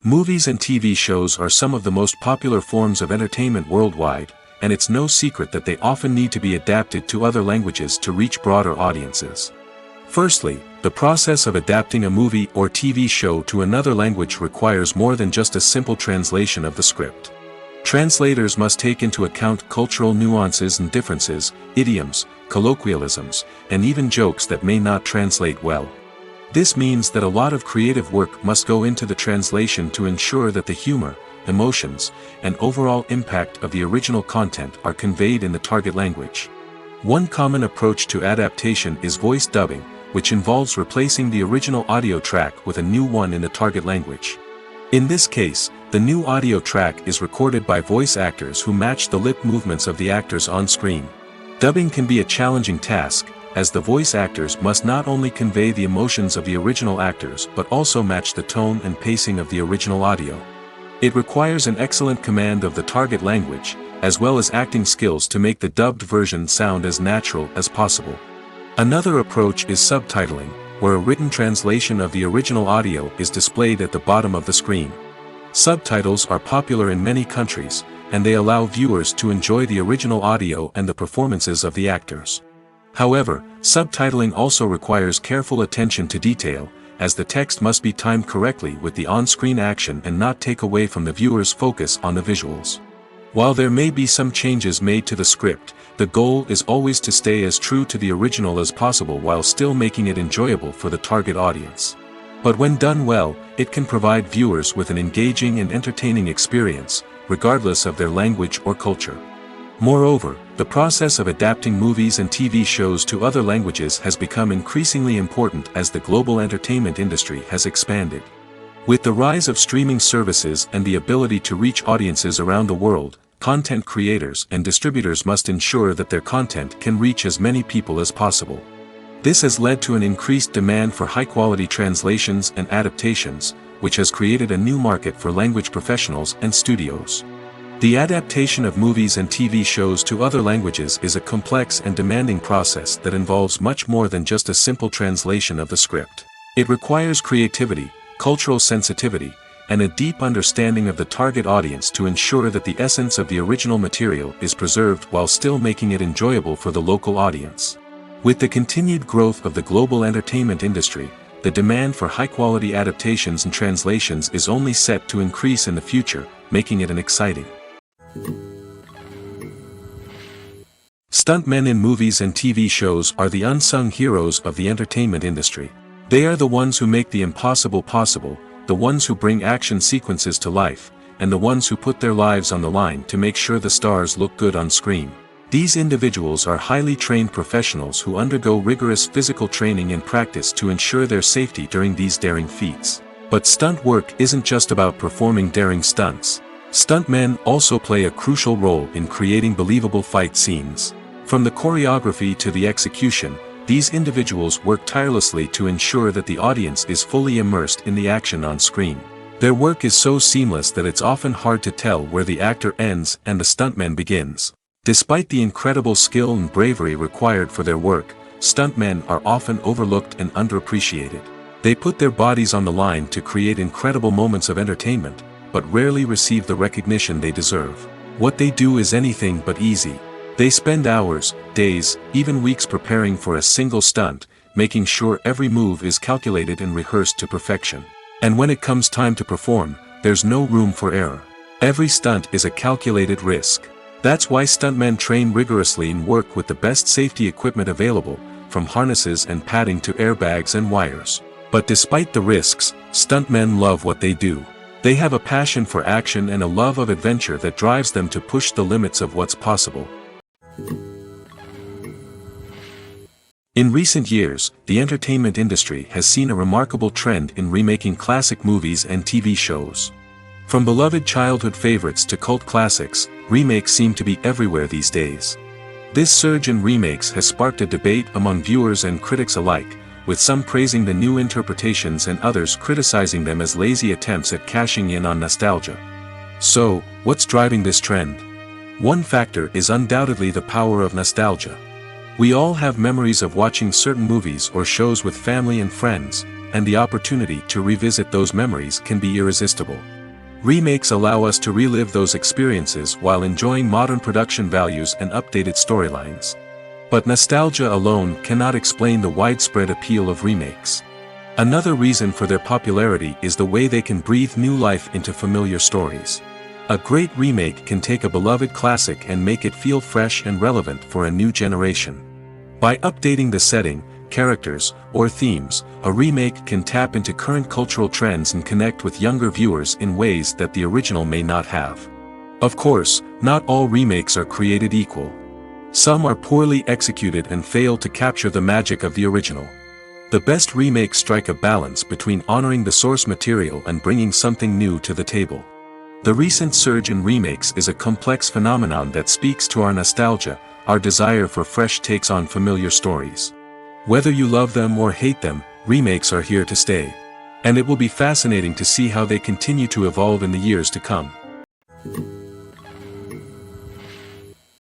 Movies and TV shows are some of the most popular forms of entertainment worldwide, and it's no secret that they often need to be adapted to other languages to reach broader audiences. Firstly, the process of adapting a movie or TV show to another language requires more than just a simple translation of the script. Translators must take into account cultural nuances and differences, idioms, colloquialisms, and even jokes that may not translate well. This means that a lot of creative work must go into the translation to ensure that the humor, emotions, and overall impact of the original content are conveyed in the target language. One common approach to adaptation is voice dubbing, which involves replacing the original audio track with a new one in the target language. In this case, the new audio track is recorded by voice actors who match the lip movements of the actors on screen. Dubbing can be a challenging task, as the voice actors must not only convey the emotions of the original actors but also match the tone and pacing of the original audio. It requires an excellent command of the target language, as well as acting skills to make the dubbed version sound as natural as possible. Another approach is subtitling, where a written translation of the original audio is displayed at the bottom of the screen. Subtitles are popular in many countries, and they allow viewers to enjoy the original audio and the performances of the actors. However, subtitling also requires careful attention to detail, as the text must be timed correctly with the on-screen action and not take away from the viewer's focus on the visuals. While there may be some changes made to the script, the goal is always to stay as true to the original as possible while still making it enjoyable for the target audience. But when done well, it can provide viewers with an engaging and entertaining experience, regardless of their language or culture. Moreover, the process of adapting movies and TV shows to other languages has become increasingly important as the global entertainment industry has expanded. With the rise of streaming services and the ability to reach audiences around the world, content creators and distributors must ensure that their content can reach as many people as possible. This has led to an increased demand for high-quality translations and adaptations, which has created a new market for language professionals and studios. The adaptation of movies and TV shows to other languages is a complex and demanding process that involves much more than just a simple translation of the script. It requires creativity, cultural sensitivity, and a deep understanding of the target audience to ensure that the essence of the original material is preserved while still making it enjoyable for the local audience. With the continued growth of the global entertainment industry, the demand for high-quality adaptations and translations is only set to increase in the future, making it an exciting. Stuntmen in movies and TV shows are the unsung heroes of the entertainment industry. They are the ones who make the impossible possible, the ones who bring action sequences to life, and the ones who put their lives on the line to make sure the stars look good on screen. These individuals are highly trained professionals who undergo rigorous physical training and practice to ensure their safety during these daring feats. But stunt work isn't just about performing daring stunts. Stuntmen also play a crucial role in creating believable fight scenes. From the choreography to the execution, these individuals work tirelessly to ensure that the audience is fully immersed in the action on screen. Their work is so seamless that it's often hard to tell where the actor ends and the stuntman begins. Despite the incredible skill and bravery required for their work, stuntmen are often overlooked and underappreciated. They put their bodies on the line to create incredible moments of entertainment, but rarely receive the recognition they deserve. What they do is anything but easy. They spend hours, days, even weeks preparing for a single stunt, making sure every move is calculated and rehearsed to perfection. And when it comes time to perform, there's no room for error. Every stunt is a calculated risk. That's why stuntmen train rigorously and work with the best safety equipment available, from harnesses and padding to airbags and wires. But despite the risks, stuntmen love what they do. They have a passion for action and a love of adventure that drives them to push the limits of what's possible. In recent years, the entertainment industry has seen a remarkable trend in remaking classic movies and TV shows. From beloved childhood favorites to cult classics, remakes seem to be everywhere these days. This surge in remakes has sparked a debate among viewers and critics alike, with some praising the new interpretations and others criticizing them as lazy attempts at cashing in on nostalgia. So, what's driving this trend? One factor is undoubtedly the power of nostalgia. We all have memories of watching certain movies or shows with family and friends, and the opportunity to revisit those memories can be irresistible. Remakes allow us to relive those experiences while enjoying modern production values and updated storylines. But nostalgia alone cannot explain the widespread appeal of remakes. Another reason for their popularity is the way they can breathe new life into familiar stories. A great remake can take a beloved classic and make it feel fresh and relevant for a new generation. By updating the setting, characters, or themes, a remake can tap into current cultural trends and connect with younger viewers in ways that the original may not have. Of course, not all remakes are created equal. Some are poorly executed and fail to capture the magic of the original. The best remakes strike a balance between honoring the source material and bringing something new to the table. The recent surge in remakes is a complex phenomenon that speaks to our nostalgia, our desire for fresh takes on familiar stories. Whether you love them or hate them, remakes are here to stay. And it will be fascinating to see how they continue to evolve in the years to come.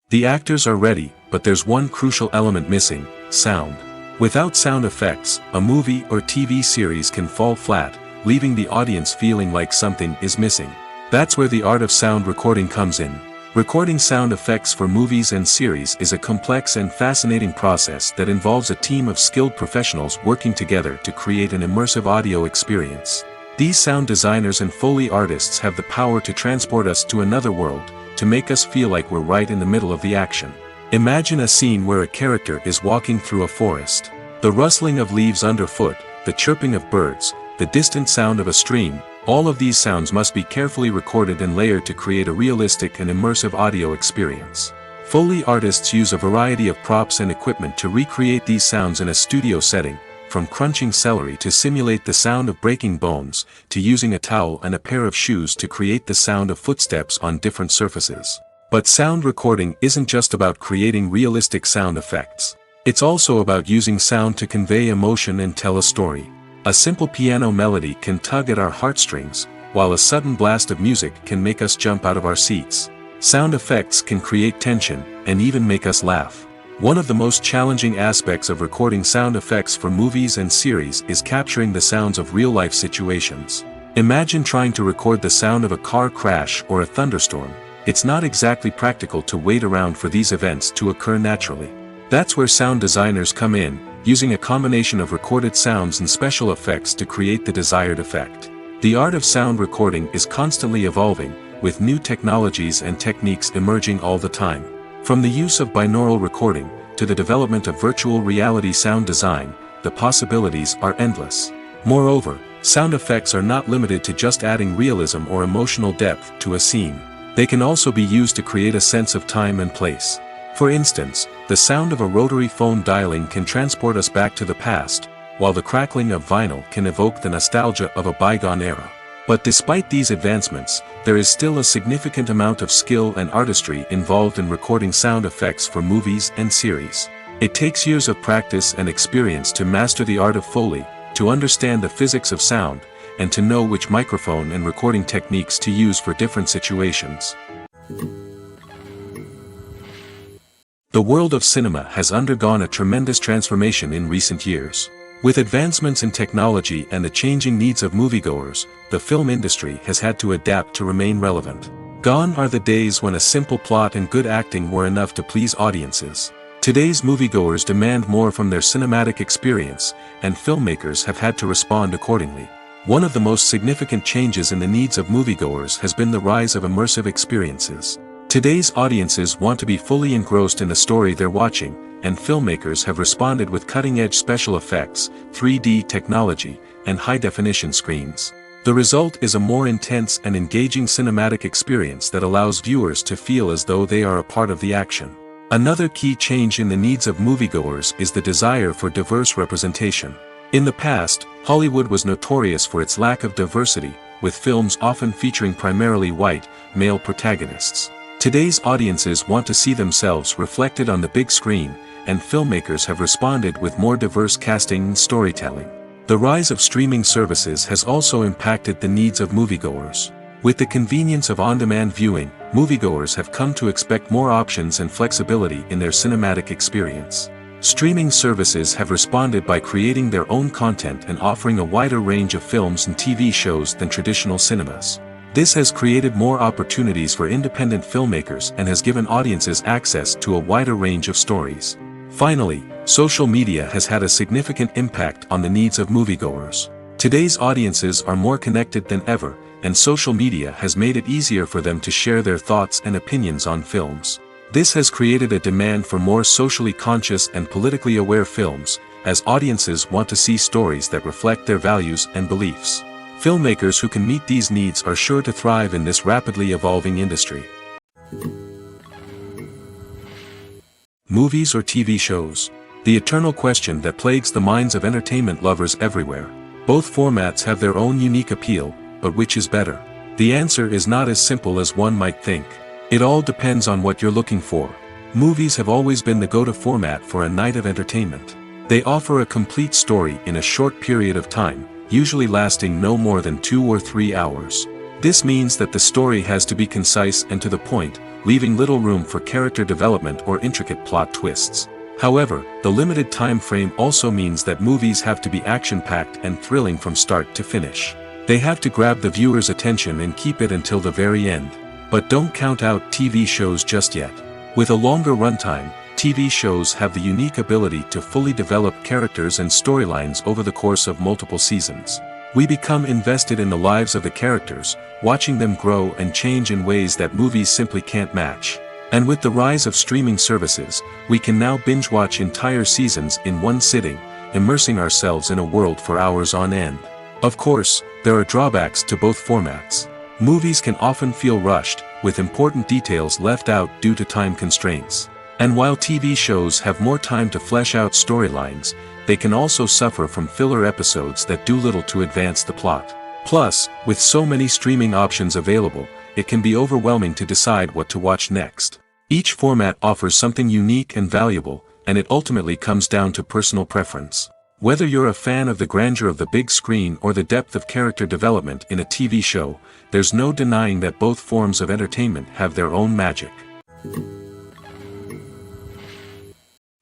The actors are ready, but there's one crucial element missing: sound. Without sound effects, a movie or TV series can fall flat, leaving the audience feeling like something is missing. That's where the art of sound recording comes in. Recording sound effects for movies and series is a complex and fascinating process that involves a team of skilled professionals working together to create an immersive audio experience. These sound designers and Foley artists have the power to transport us to another world, to make us feel like we're right in the middle of the action. Imagine a scene where a character is walking through a forest. The rustling of leaves underfoot, the chirping of birds, the distant sound of a stream, all of these sounds must be carefully recorded and layered to create a realistic and immersive audio experience. Foley artists use a variety of props and equipment to recreate these sounds in a studio setting, from crunching celery to simulate the sound of breaking bones, to using a towel and a pair of shoes to create the sound of footsteps on different surfaces. But sound recording isn't just about creating realistic sound effects. It's also about using sound to convey emotion and tell a story. A simple piano melody can tug at our heartstrings, while a sudden blast of music can make us jump out of our seats. Sound effects can create tension, and even make us laugh. One of the most challenging aspects of recording sound effects for movies and series is capturing the sounds of real-life situations. Imagine trying to record the sound of a car crash or a thunderstorm. It's not exactly practical to wait around for these events to occur naturally. That's where sound designers come in, using a combination of recorded sounds and special effects to create the desired effect. The art of sound recording is constantly evolving, with new technologies and techniques emerging all the time. From the use of binaural recording, to the development of virtual reality sound design, the possibilities are endless. Moreover, sound effects are not limited to just adding realism or emotional depth to a scene. They can also be used to create a sense of time and place. For instance, the sound of a rotary phone dialing can transport us back to the past, while the crackling of vinyl can evoke the nostalgia of a bygone era. But despite these advancements, there is still a significant amount of skill and artistry involved in recording sound effects for movies and series. It takes years of practice and experience to master the art of Foley, to understand the physics of sound, and to know which microphone and recording techniques to use for different situations. The world of cinema has undergone a tremendous transformation in recent years. With advancements in technology and the changing needs of moviegoers, the film industry has had to adapt to remain relevant. Gone are the days when a simple plot and good acting were enough to please audiences. Today's moviegoers demand more from their cinematic experience, and filmmakers have had to respond accordingly. One of the most significant changes in the needs of moviegoers has been the rise of immersive experiences. Today's audiences want to be fully engrossed in the story they're watching, and filmmakers have responded with cutting-edge special effects, 3D technology, and high-definition screens. The result is a more intense and engaging cinematic experience that allows viewers to feel as though they are a part of the action. Another key change in the needs of moviegoers is the desire for diverse representation. In the past, Hollywood was notorious for its lack of diversity, with films often featuring primarily white, male protagonists. Today's audiences want to see themselves reflected on the big screen, and filmmakers have responded with more diverse casting and storytelling. The rise of streaming services has also impacted the needs of moviegoers. With the convenience of on-demand viewing, moviegoers have come to expect more options and flexibility in their cinematic experience. Streaming services have responded by creating their own content and offering a wider range of films and TV shows than traditional cinemas. This has created more opportunities for independent filmmakers and has given audiences access to a wider range of stories. Finally, social media has had a significant impact on the needs of moviegoers. Today's audiences are more connected than ever, and social media has made it easier for them to share their thoughts and opinions on films. This has created a demand for more socially conscious and politically aware films, as audiences want to see stories that reflect their values and beliefs. Filmmakers who can meet these needs are sure to thrive in this rapidly evolving industry. Movies or TV shows? The eternal question that plagues the minds of entertainment lovers everywhere. Both formats have their own unique appeal, but which is better? The answer is not as simple as one might think. It all depends on what you're looking for. Movies have always been the go-to format for a night of entertainment. They offer a complete story in a short period of time, usually lasting no more than 2 or 3 hours. This means that the story has to be concise and to the point, leaving little room for character development or intricate plot twists. However, the limited time frame also means that movies have to be action-packed and thrilling from start to finish. They have to grab the viewer's attention and keep it until the very end. But don't count out TV shows just yet. With a longer runtime, TV shows have the unique ability to fully develop characters and storylines over the course of multiple seasons. We become invested in the lives of the characters, watching them grow and change in ways that movies simply can't match. And with the rise of streaming services, we can now binge-watch entire seasons in one sitting, immersing ourselves in a world for hours on end. Of course, there are drawbacks to both formats. Movies can often feel rushed, with important details left out due to time constraints. And while TV shows have more time to flesh out storylines, they can also suffer from filler episodes that do little to advance the plot. Plus, with so many streaming options available, it can be overwhelming to decide what to watch next. Each format offers something unique and valuable, and it ultimately comes down to personal preference. Whether you're a fan of the grandeur of the big screen or the depth of character development in a TV show, there's no denying that both forms of entertainment have their own magic.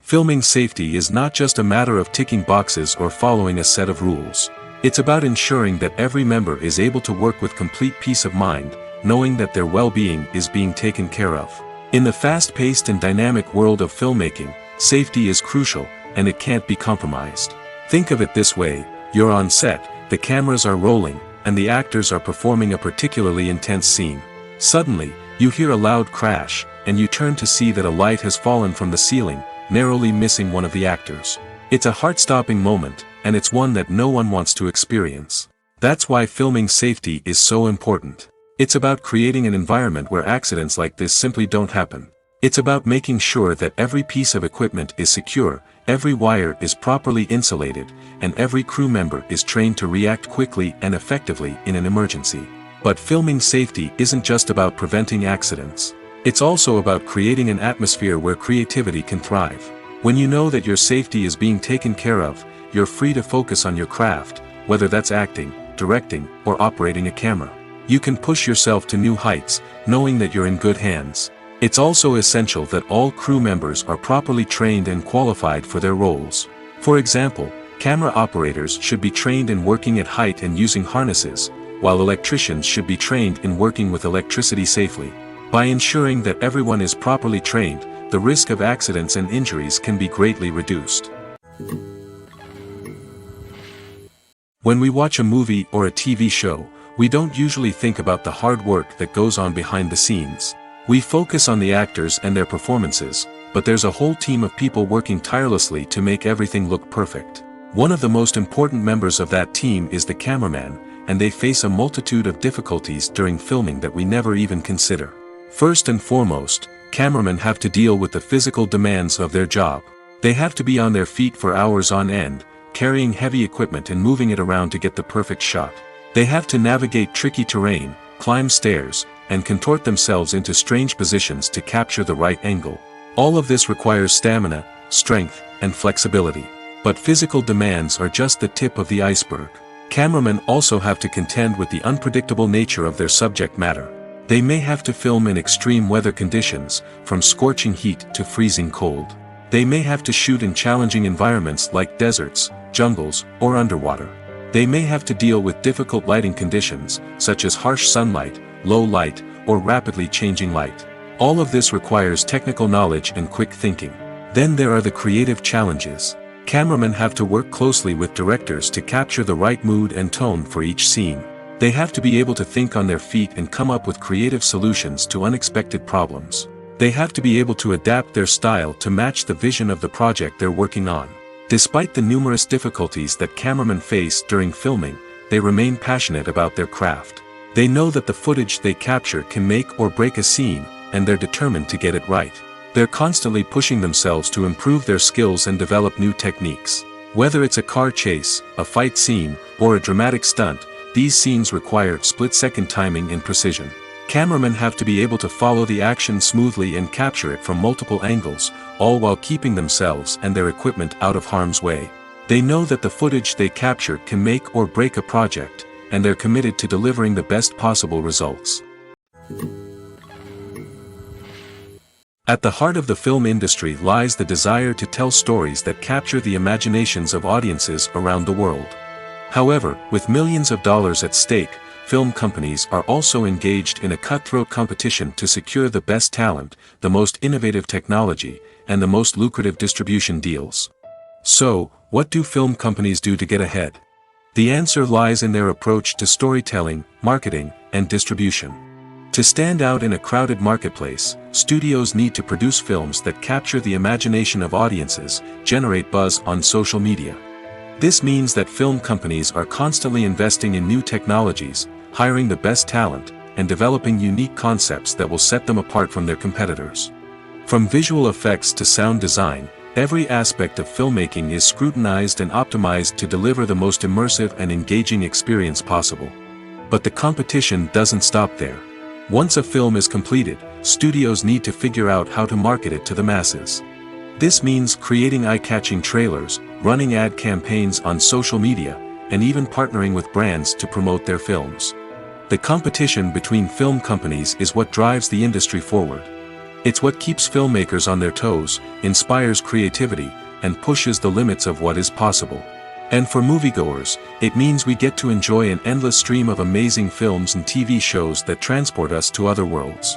Filming safety is not just a matter of ticking boxes or following a set of rules. It's about ensuring that every member is able to work with complete peace of mind, knowing that their well-being is being taken care of. In the fast-paced and dynamic world of filmmaking, safety is crucial, and it can't be compromised. Think of it this way: you're on set, the cameras are rolling, and the actors are performing a particularly intense scene. Suddenly, you hear a loud crash, and you turn to see that a light has fallen from the ceiling, narrowly missing one of the actors. It's a heart-stopping moment, and it's one that no one wants to experience. That's why filming safety is so important. It's about creating an environment where accidents like this simply don't happen. It's about making sure that every piece of equipment is secure, every wire is properly insulated, and every crew member is trained to react quickly and effectively in an emergency. But filming safety isn't just about preventing accidents. It's also about creating an atmosphere where creativity can thrive. When you know that your safety is being taken care of, you're free to focus on your craft, whether that's acting, directing, or operating a camera. You can push yourself to new heights, knowing that you're in good hands. It's also essential that all crew members are properly trained and qualified for their roles. For example, camera operators should be trained in working at height and using harnesses, while electricians should be trained in working with electricity safely. By ensuring that everyone is properly trained, the risk of accidents and injuries can be greatly reduced. When we watch a movie or a TV show, we don't usually think about the hard work that goes on behind the scenes. We focus on the actors and their performances, but there's a whole team of people working tirelessly to make everything look perfect. One of the most important members of that team is the cameraman, and they face a multitude of difficulties during filming that we never even consider. First and foremost, cameramen have to deal with the physical demands of their job. They have to be on their feet for hours on end, carrying heavy equipment and moving it around to get the perfect shot. They have to navigate tricky terrain, climb stairs, and contort themselves into strange positions to capture the right angle. All of this requires stamina, strength, and flexibility. But physical demands are just the tip of the iceberg. Cameramen also have to contend with the unpredictable nature of their subject matter. They may have to film in extreme weather conditions, from scorching heat to freezing cold. They may have to shoot in challenging environments like deserts, jungles, or underwater. They may have to deal with difficult lighting conditions, such as harsh sunlight, low light, or rapidly changing light. All of this requires technical knowledge and quick thinking. Then there are the creative challenges. Cameramen have to work closely with directors to capture the right mood and tone for each scene. They have to be able to think on their feet and come up with creative solutions to unexpected problems. They have to be able to adapt their style to match the vision of the project they're working on. Despite the numerous difficulties that cameramen face during filming, they remain passionate about their craft. They know that the footage they capture can make or break a scene, and they're determined to get it right. They're constantly pushing themselves to improve their skills and develop new techniques. Whether it's a car chase, a fight scene, or a dramatic stunt, these scenes require split-second timing and precision. Cameramen have to be able to follow the action smoothly and capture it from multiple angles, all while keeping themselves and their equipment out of harm's way. They know that the footage they capture can make or break a project, and they're committed to delivering the best possible results. At the heart of the film industry lies the desire to tell stories that capture the imaginations of audiences around the world. However, with millions of dollars at stake, film companies are also engaged in a cutthroat competition to secure the best talent, the most innovative technology, and the most lucrative distribution deals. So, what do film companies do to get ahead? The answer lies in their approach to storytelling, marketing, and distribution. To stand out in a crowded marketplace, studios need to produce films that capture the imagination of audiences, generate buzz on social media. This means that film companies are constantly investing in new technologies, hiring the best talent, and developing unique concepts that will set them apart from their competitors. From visual effects to sound design, every aspect of filmmaking is scrutinized and optimized to deliver the most immersive and engaging experience possible. But the competition doesn't stop there. Once a film is completed, studios need to figure out how to market it to the masses. This means creating eye-catching trailers, running ad campaigns on social media, and even partnering with brands to promote their films. The competition between film companies is what drives the industry forward. It's what keeps filmmakers on their toes, inspires creativity, and pushes the limits of what is possible. And for moviegoers, it means we get to enjoy an endless stream of amazing films and TV shows that transport us to other worlds.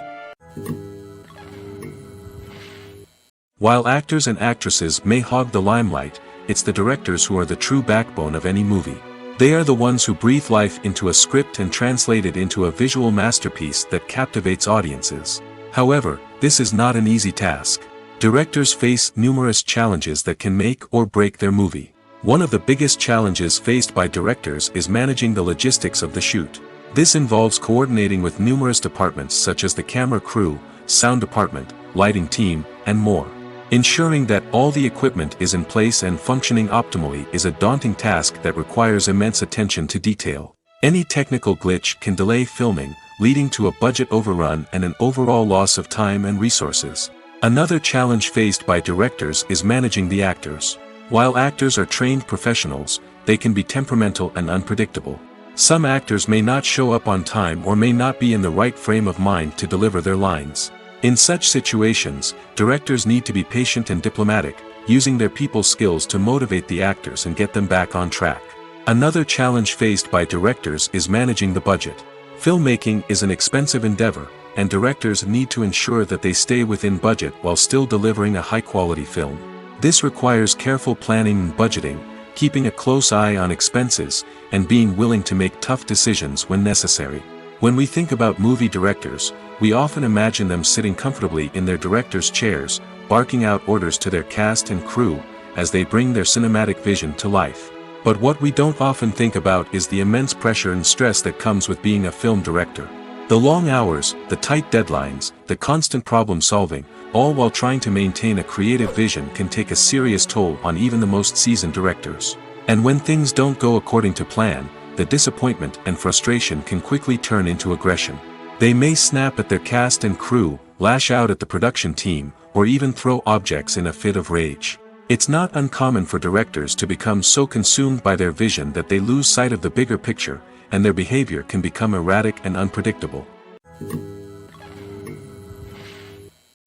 While actors and actresses may hog the limelight, it's the directors who are the true backbone of any movie. They are the ones who breathe life into a script and translate it into a visual masterpiece that captivates audiences. However, this is not an easy task. Directors face numerous challenges that can make or break their movie. One of the biggest challenges faced by directors is managing the logistics of the shoot. This involves coordinating with numerous departments such as the camera crew, sound department, lighting team, and more. Ensuring that all the equipment is in place and functioning optimally is a daunting task that requires immense attention to detail. Any technical glitch can delay filming, leading to a budget overrun and an overall loss of time and resources. Another challenge faced by directors is managing the actors. While actors are trained professionals, they can be temperamental and unpredictable. Some actors may not show up on time or may not be in the right frame of mind to deliver their lines. In such situations, directors need to be patient and diplomatic, using their people skills to motivate the actors and get them back on track. Another challenge faced by directors is managing the budget. Filmmaking is an expensive endeavor, and directors need to ensure that they stay within budget while still delivering a high-quality film. This requires careful planning and budgeting, keeping a close eye on expenses, and being willing to make tough decisions when necessary. When we think about movie directors, we often imagine them sitting comfortably in their director's chairs, barking out orders to their cast and crew, as they bring their cinematic vision to life. But what we don't often think about is the immense pressure and stress that comes with being a film director. The long hours, the tight deadlines, the constant problem solving, all while trying to maintain a creative vision can take a serious toll on even the most seasoned directors. And when things don't go according to plan, the disappointment and frustration can quickly turn into aggression. They may snap at their cast and crew, lash out at the production team, or even throw objects in a fit of rage. It's not uncommon for directors to become so consumed by their vision that they lose sight of the bigger picture, and their behavior can become erratic and unpredictable.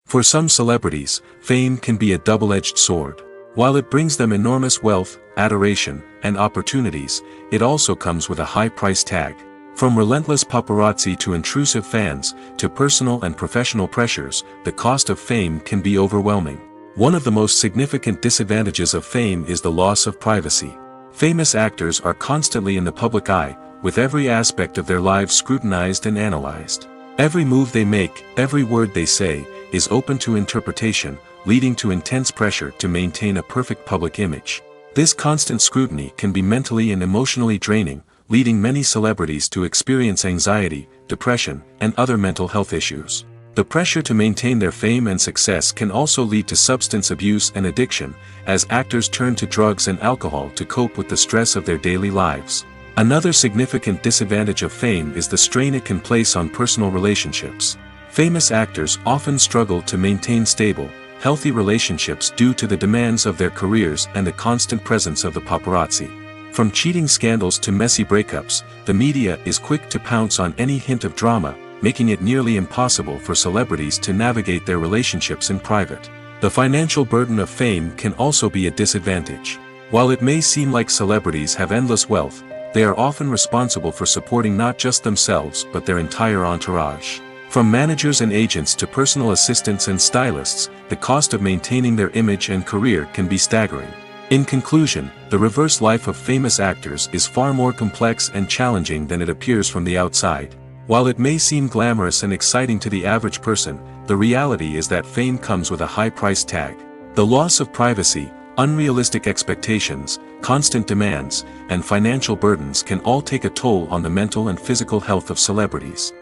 For some celebrities, fame can be a double-edged sword. While it brings them enormous wealth, adoration, and opportunities, it also comes with a high price tag. From relentless paparazzi to intrusive fans, to personal and professional pressures, the cost of fame can be overwhelming. One of the most significant disadvantages of fame is the loss of privacy. Famous actors are constantly in the public eye, with every aspect of their lives scrutinized and analyzed. Every move they make, every word they say, is open to interpretation, leading to intense pressure to maintain a perfect public image. This constant scrutiny can be mentally and emotionally draining, leading many celebrities to experience anxiety, depression, and other mental health issues. The pressure to maintain their fame and success can also lead to substance abuse and addiction, as actors turn to drugs and alcohol to cope with the stress of their daily lives. Another significant disadvantage of fame is the strain it can place on personal relationships. Famous actors often struggle to maintain stable, healthy relationships due to the demands of their careers and the constant presence of the paparazzi. From cheating scandals to messy breakups, the media is quick to pounce on any hint of drama, making it nearly impossible for celebrities to navigate their relationships in private. The financial burden of fame can also be a disadvantage. While it may seem like celebrities have endless wealth, they are often responsible for supporting not just themselves but their entire entourage. From managers and agents to personal assistants and stylists, the cost of maintaining their image and career can be staggering. In conclusion, the reverse life of famous actors is far more complex and challenging than it appears from the outside. While it may seem glamorous and exciting to the average person, the reality is that fame comes with a high price tag. The loss of privacy, unrealistic expectations, constant demands, and financial burdens can all take a toll on the mental and physical health of celebrities.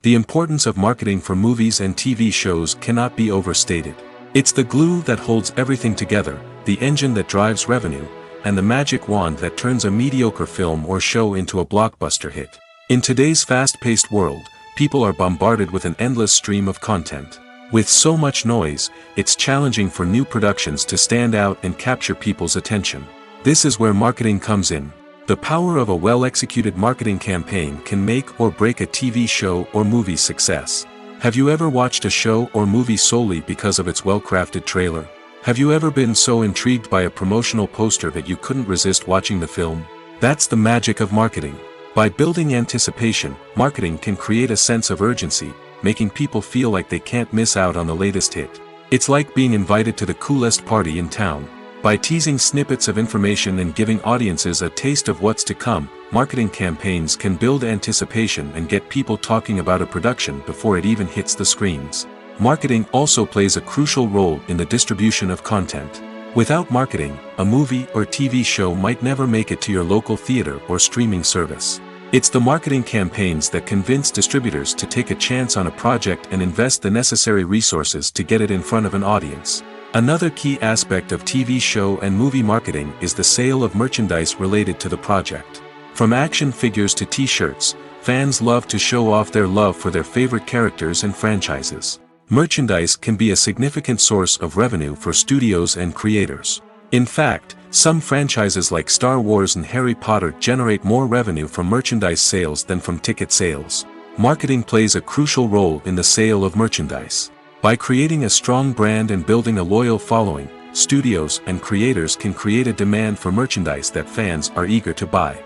The importance of marketing for movies and TV shows cannot be overstated. It's the glue that holds everything together, the engine that drives revenue, and the magic wand that turns a mediocre film or show into a blockbuster hit. In today's fast-paced world, people are bombarded with an endless stream of content. With so much noise, it's challenging for new productions to stand out and capture people's attention. This is where marketing comes in. The power of a well-executed marketing campaign can make or break a TV show or movie's success. Have you ever watched a show or movie solely because of its well-crafted trailer? Have you ever been so intrigued by a promotional poster that you couldn't resist watching the film? That's the magic of marketing. By building anticipation, marketing can create a sense of urgency, making people feel like they can't miss out on the latest hit. It's like being invited to the coolest party in town. By teasing snippets of information and giving audiences a taste of what's to come, marketing campaigns can build anticipation and get people talking about a production before it even hits the screens. Marketing also plays a crucial role in the distribution of content. Without marketing, a movie or TV show might never make it to your local theater or streaming service. It's the marketing campaigns that convince distributors to take a chance on a project and invest the necessary resources to get it in front of an audience. Another key aspect of TV show and movie marketing is the sale of merchandise related to the project. From action figures to t-shirts, fans love to show off their love for their favorite characters and franchises. Merchandise can be a significant source of revenue for studios and creators. In fact, some franchises like Star Wars and Harry Potter generate more revenue from merchandise sales than from ticket sales. Marketing plays a crucial role in the sale of merchandise. By creating a strong brand and building a loyal following, studios and creators can create a demand for merchandise that fans are eager to buy.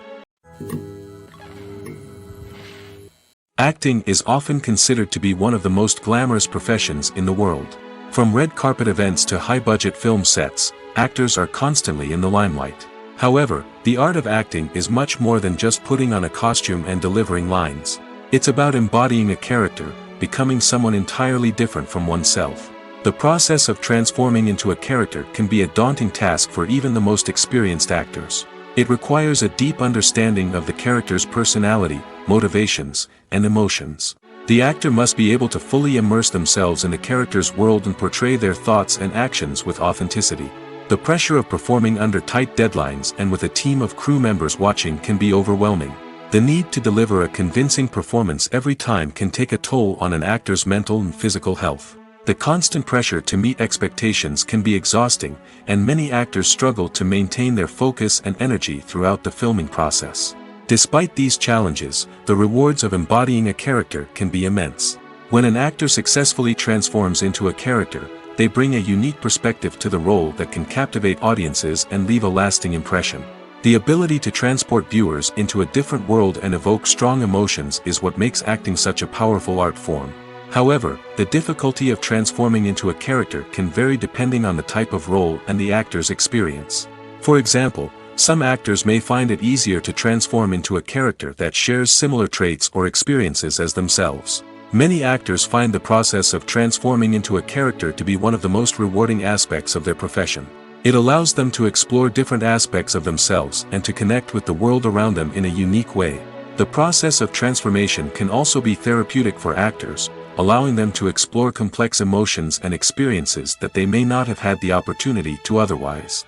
Acting is often considered to be one of the most glamorous professions in the world. From red carpet events to high-budget film sets, actors are constantly in the limelight. However, the art of acting is much more than just putting on a costume and delivering lines. It's about embodying a character, becoming someone entirely different from oneself. The process of transforming into a character can be a daunting task for even the most experienced actors. It requires a deep understanding of the character's personality, motivations, and emotions. The actor must be able to fully immerse themselves in the character's world and portray their thoughts and actions with authenticity. The pressure of performing under tight deadlines and with a team of crew members watching can be overwhelming. The need to deliver a convincing performance every time can take a toll on an actor's mental and physical health. The constant pressure to meet expectations can be exhausting, and many actors struggle to maintain their focus and energy throughout the filming process. Despite these challenges, the rewards of embodying a character can be immense. When an actor successfully transforms into a character, they bring a unique perspective to the role that can captivate audiences and leave a lasting impression. The ability to transport viewers into a different world and evoke strong emotions is what makes acting such a powerful art form. However, the difficulty of transforming into a character can vary depending on the type of role and the actor's experience. For example, some actors may find it easier to transform into a character that shares similar traits or experiences as themselves. Many actors find the process of transforming into a character to be one of the most rewarding aspects of their profession. It allows them to explore different aspects of themselves and to connect with the world around them in a unique way. The process of transformation can also be therapeutic for actors, allowing them to explore complex emotions and experiences that they may not have had the opportunity to otherwise.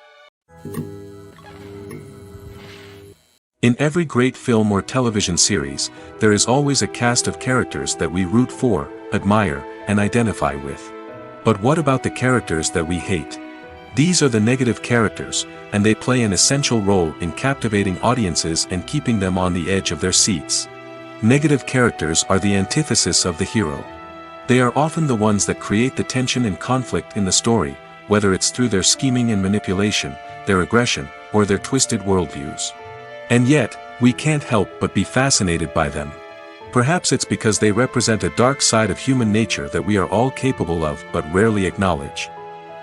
In every great film or television series, there is always a cast of characters that we root for, admire, and identify with. But what about the characters that we hate? These are the negative characters, and they play an essential role in captivating audiences and keeping them on the edge of their seats. Negative characters are the antithesis of the hero. They are often the ones that create the tension and conflict in the story, whether it's through their scheming and manipulation, their aggression, or their twisted worldviews. And yet, we can't help but be fascinated by them. Perhaps it's because they represent a dark side of human nature that we are all capable of but rarely acknowledge.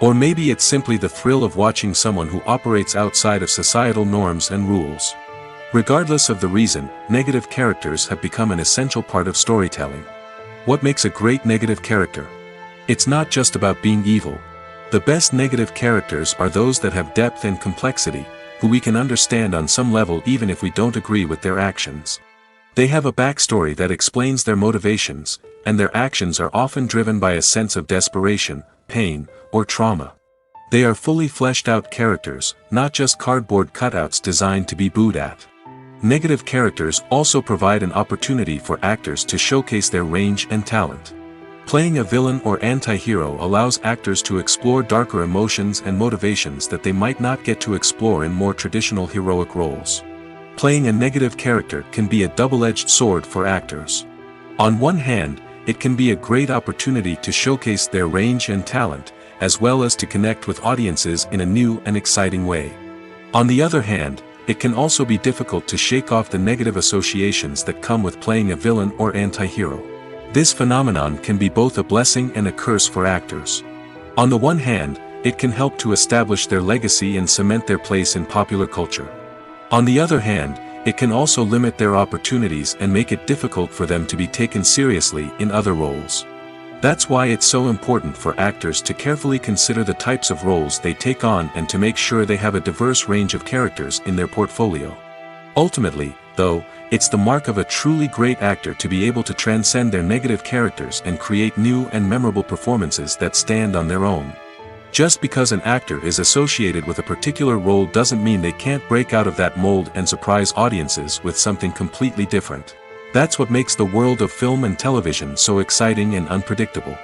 Or maybe it's simply the thrill of watching someone who operates outside of societal norms and rules. Regardless of the reason, negative characters have become an essential part of storytelling. What makes a great negative character? It's not just about being evil. The best negative characters are those that have depth and complexity, who we can understand on some level even if we don't agree with their actions. They have a backstory that explains their motivations, and their actions are often driven by a sense of desperation, pain, or trauma. They are fully fleshed out characters, not just cardboard cutouts designed to be booed at. Negative characters also provide an opportunity for actors to showcase their range and talent. Playing a villain or anti-hero allows actors to explore darker emotions and motivations that they might not get to explore in more traditional heroic roles. Playing a negative character can be a double-edged sword for actors. On one hand, it can be a great opportunity to showcase their range and talent, as well as to connect with audiences in a new and exciting way. On the other hand, it can also be difficult to shake off the negative associations that come with playing a villain or anti-hero. This phenomenon can be both a blessing and a curse for actors. On the one hand, it can help to establish their legacy and cement their place in popular culture. On the other hand, it can also limit their opportunities and make it difficult for them to be taken seriously in other roles. That's why it's so important for actors to carefully consider the types of roles they take on and to make sure they have a diverse range of characters in their portfolio. Ultimately, though, it's the mark of a truly great actor to be able to transcend their negative characters and create new and memorable performances that stand on their own. Just because an actor is associated with a particular role doesn't mean they can't break out of that mold and surprise audiences with something completely different. That's what makes the world of film and television so exciting and unpredictable.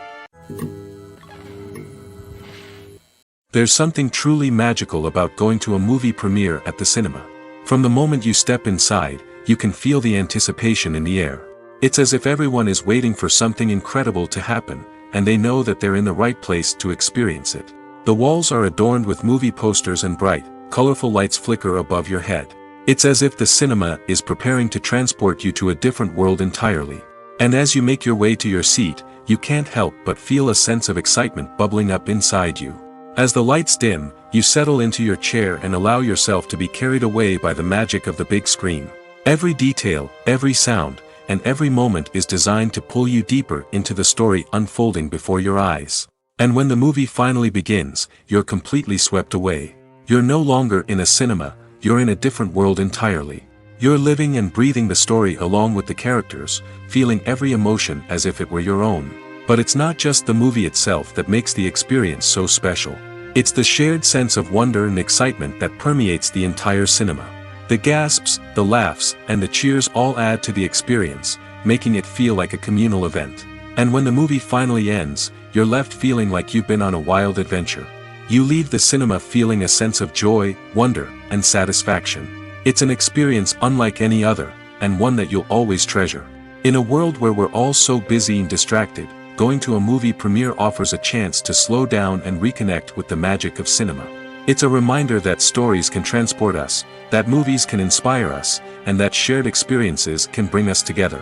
There's something truly magical about going to a movie premiere at the cinema. From the moment you step inside, you can feel the anticipation in the air. It's as if everyone is waiting for something incredible to happen, and they know that they're in the right place to experience it. The walls are adorned with movie posters and bright, colorful lights flicker above your head. It's as if the cinema is preparing to transport you to a different world entirely. And as you make your way to your seat, you can't help but feel a sense of excitement bubbling up inside you. As the lights dim, you settle into your chair and allow yourself to be carried away by the magic of the big screen. Every detail, every sound, and every moment is designed to pull you deeper into the story unfolding before your eyes. And when the movie finally begins, you're completely swept away. You're no longer in a cinema, you're in a different world entirely. You're living and breathing the story along with the characters, feeling every emotion as if it were your own. But it's not just the movie itself that makes the experience so special. It's the shared sense of wonder and excitement that permeates the entire cinema. The gasps, the laughs, and the cheers all add to the experience, making it feel like a communal event. And when the movie finally ends, you're left feeling like you've been on a wild adventure. You leave the cinema feeling a sense of joy, wonder, and satisfaction. It's an experience unlike any other, and one that you'll always treasure. In a world where we're all so busy and distracted, going to a movie premiere offers a chance to slow down and reconnect with the magic of cinema. It's a reminder that stories can transport us, that movies can inspire us, and that shared experiences can bring us together.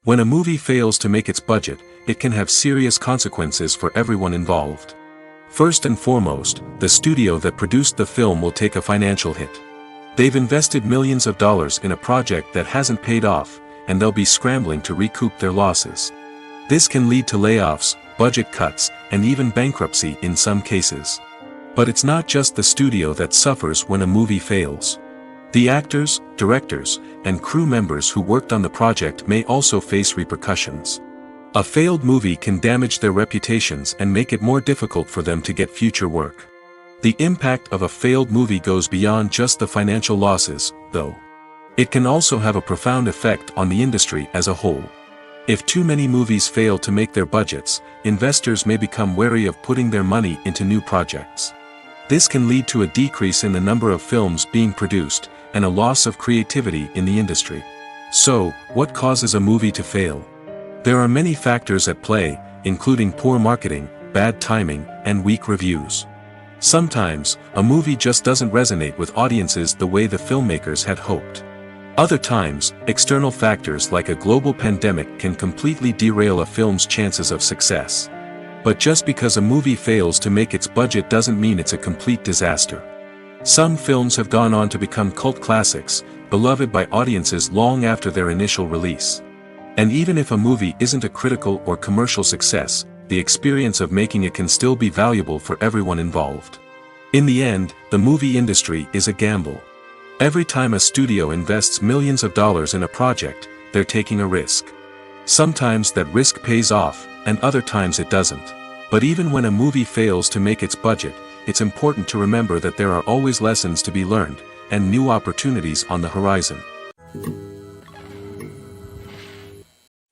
When a movie fails to make its budget, it can have serious consequences for everyone involved. First and foremost, the studio that produced the film will take a financial hit. They've invested millions of dollars in a project that hasn't paid off, and they'll be scrambling to recoup their losses. This can lead to layoffs, budget cuts, and even bankruptcy in some cases. But it's not just the studio that suffers when a movie fails. The actors, directors, and crew members who worked on the project may also face repercussions. A failed movie can damage their reputations and make it more difficult for them to get future work. The impact of a failed movie goes beyond just the financial losses, though. It can also have a profound effect on the industry as a whole. If too many movies fail to make their budgets, investors may become wary of putting their money into new projects. This can lead to a decrease in the number of films being produced, and a loss of creativity in the industry. So, what causes a movie to fail? There are many factors at play, including poor marketing, bad timing, and weak reviews. Sometimes, a movie just doesn't resonate with audiences the way the filmmakers had hoped. Other times, external factors like a global pandemic can completely derail a film's chances of success. But just because a movie fails to make its budget doesn't mean it's a complete disaster. Some films have gone on to become cult classics, beloved by audiences long after their initial release. And even if a movie isn't a critical or commercial success, the experience of making it can still be valuable for everyone involved. In the end, the movie industry is a gamble. Every time a studio invests millions of dollars in a project, they're taking a risk. Sometimes that risk pays off, and other times it doesn't. But even when a movie fails to make its budget, it's important to remember that there are always lessons to be learned, and new opportunities on the horizon.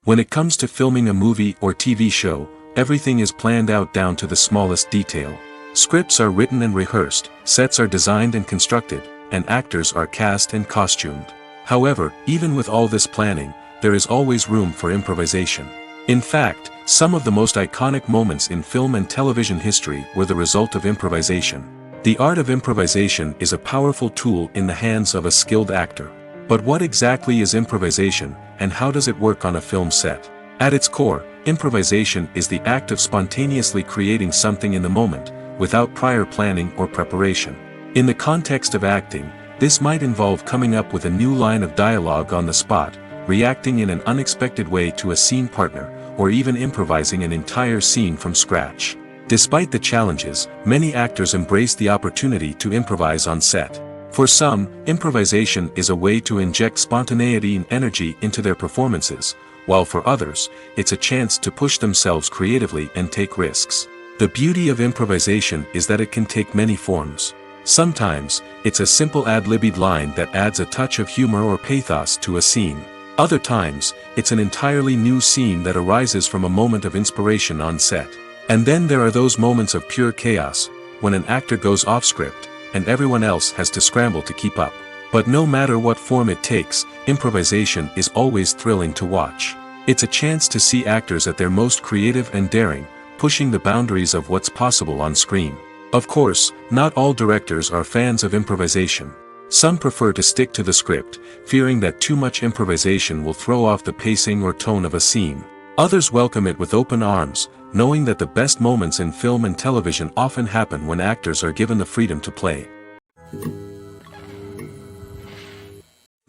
When it comes to filming a movie or TV show, everything is planned out down to the smallest detail. Scripts are written and rehearsed, sets are designed and constructed, and actors are cast and costumed. However, even with all this planning, there is always room for improvisation. In fact, some of the most iconic moments in film and television history were the result of improvisation. The art of improvisation is a powerful tool in the hands of a skilled actor. But what exactly is improvisation, and how does it work on a film set? At its core, improvisation is the act of spontaneously creating something in the moment, without prior planning or preparation. In the context of acting, this might involve coming up with a new line of dialogue on the spot, reacting in an unexpected way to a scene partner, or even improvising an entire scene from scratch. Despite the challenges, many actors embrace the opportunity to improvise on set. For some, improvisation is a way to inject spontaneity and energy into their performances, while for others, it's a chance to push themselves creatively and take risks. The beauty of improvisation is that it can take many forms. Sometimes, it's a simple ad-libbed line that adds a touch of humor or pathos to a scene. Other times, it's an entirely new scene that arises from a moment of inspiration on set. And then there are those moments of pure chaos, when an actor goes off script, and everyone else has to scramble to keep up. But no matter what form it takes, improvisation is always thrilling to watch. It's a chance to see actors at their most creative and daring, pushing the boundaries of what's possible on screen. Of course, not all directors are fans of improvisation. Some prefer to stick to the script, fearing that too much improvisation will throw off the pacing or tone of a scene. Others welcome it with open arms, knowing that the best moments in film and television often happen when actors are given the freedom to play.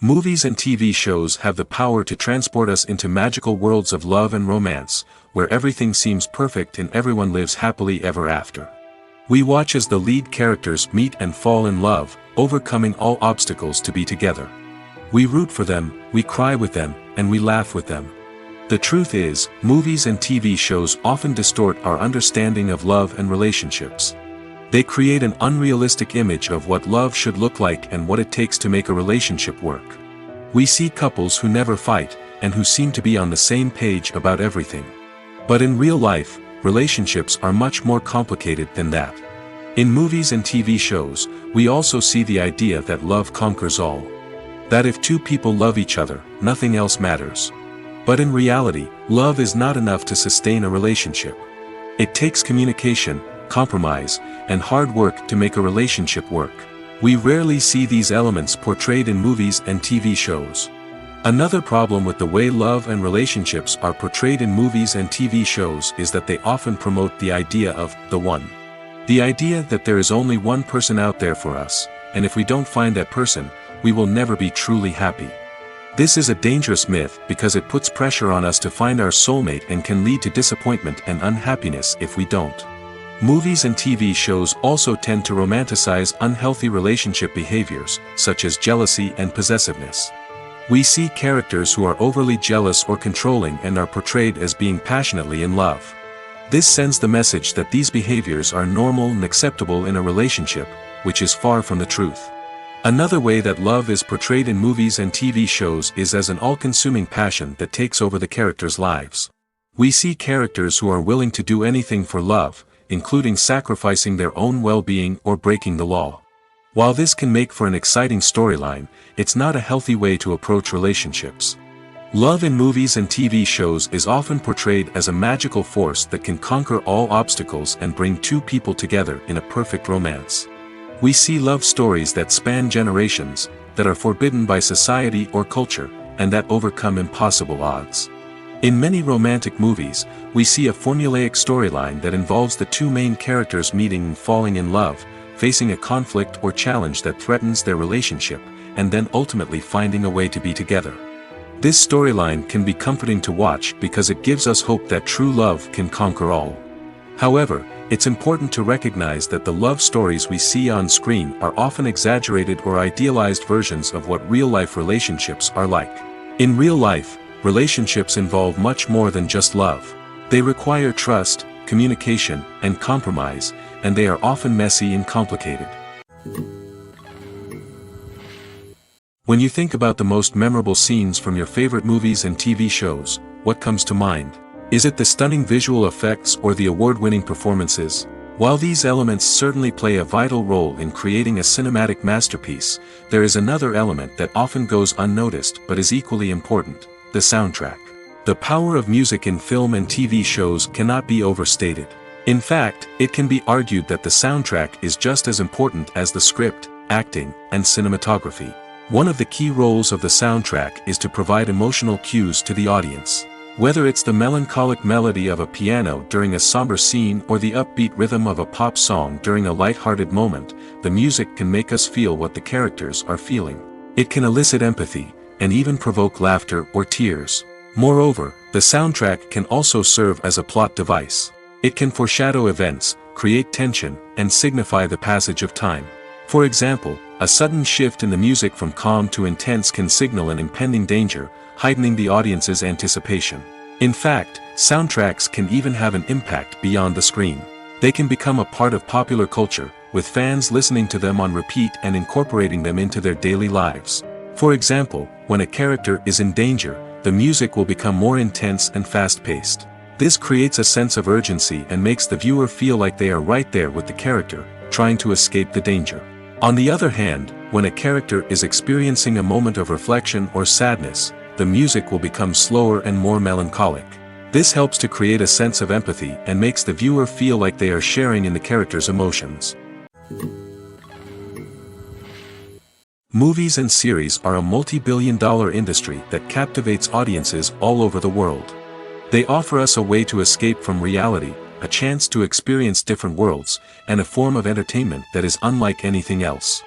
Movies and TV shows have the power to transport us into magical worlds of love and romance, where everything seems perfect and everyone lives happily ever after. We watch as the lead characters meet and fall in love, overcoming all obstacles to be together. We root for them, we cry with them, and we laugh with them. The truth is, movies and TV shows often distort our understanding of love and relationships. They create an unrealistic image of what love should look like and what it takes to make a relationship work. We see couples who never fight, and who seem to be on the same page about everything. But in real life, relationships are much more complicated than that. In movies and TV shows, we also see the idea that love conquers all. That if two people love each other, nothing else matters. But in reality, love is not enough to sustain a relationship. It takes communication, compromise, and hard work to make a relationship work. We rarely see these elements portrayed in movies and TV shows. Another problem with the way love and relationships are portrayed in movies and TV shows is that they often promote the idea of the one. The idea that there is only one person out there for us, and if we don't find that person, we will never be truly happy. This is a dangerous myth because it puts pressure on us to find our soulmate and can lead to disappointment and unhappiness if we don't. Movies and TV shows also tend to romanticize unhealthy relationship behaviors, such as jealousy and possessiveness. We see characters who are overly jealous or controlling and are portrayed as being passionately in love. This sends the message that these behaviors are normal and acceptable in a relationship, which is far from the truth. Another way that love is portrayed in movies and TV shows is as an all-consuming passion that takes over the characters' lives. We see characters who are willing to do anything for love, including sacrificing their own well-being or breaking the law. While this can make for an exciting storyline, it's not a healthy way to approach relationships. Love in movies and TV shows is often portrayed as a magical force that can conquer all obstacles and bring two people together in a perfect romance. We see love stories that span generations, that are forbidden by society or culture, and that overcome impossible odds. In many romantic movies, we see a formulaic storyline that involves the two main characters meeting and falling in love, facing a conflict or challenge that threatens their relationship, and then ultimately finding a way to be together. This storyline can be comforting to watch because it gives us hope that true love can conquer all. However, it's important to recognize that the love stories we see on screen are often exaggerated or idealized versions of what real-life relationships are like. In real life, relationships involve much more than just love. They require trust, communication, and compromise, and they are often messy and complicated. When you think about the most memorable scenes from your favorite movies and TV shows, what comes to mind? Is it the stunning visual effects or the award-winning performances? While these elements certainly play a vital role in creating a cinematic masterpiece, there is another element that often goes unnoticed but is equally important: the soundtrack. The power of music in film and TV shows cannot be overstated. In fact, it can be argued that the soundtrack is just as important as the script, acting, and cinematography. One of the key roles of the soundtrack is to provide emotional cues to the audience. Whether it's the melancholic melody of a piano during a somber scene or the upbeat rhythm of a pop song during a light-hearted moment, the music can make us feel what the characters are feeling. It can elicit empathy, and even provoke laughter or tears. Moreover, the soundtrack can also serve as a plot device. It can foreshadow events, create tension, and signify the passage of time. For example, a sudden shift in the music from calm to intense can signal an impending danger, heightening the audience's anticipation. In fact, soundtracks can even have an impact beyond the screen. They can become a part of popular culture, with fans listening to them on repeat and incorporating them into their daily lives. For example, when a character is in danger, the music will become more intense and fast-paced. This creates a sense of urgency and makes the viewer feel like they are right there with the character, trying to escape the danger. On the other hand, when a character is experiencing a moment of reflection or sadness, the music will become slower and more melancholic. This helps to create a sense of empathy and makes the viewer feel like they are sharing in the character's emotions. Movies and series are a multi-billion-dollar industry that captivates audiences all over the world. They offer us a way to escape from reality, a chance to experience different worlds, and a form of entertainment that is unlike anything else.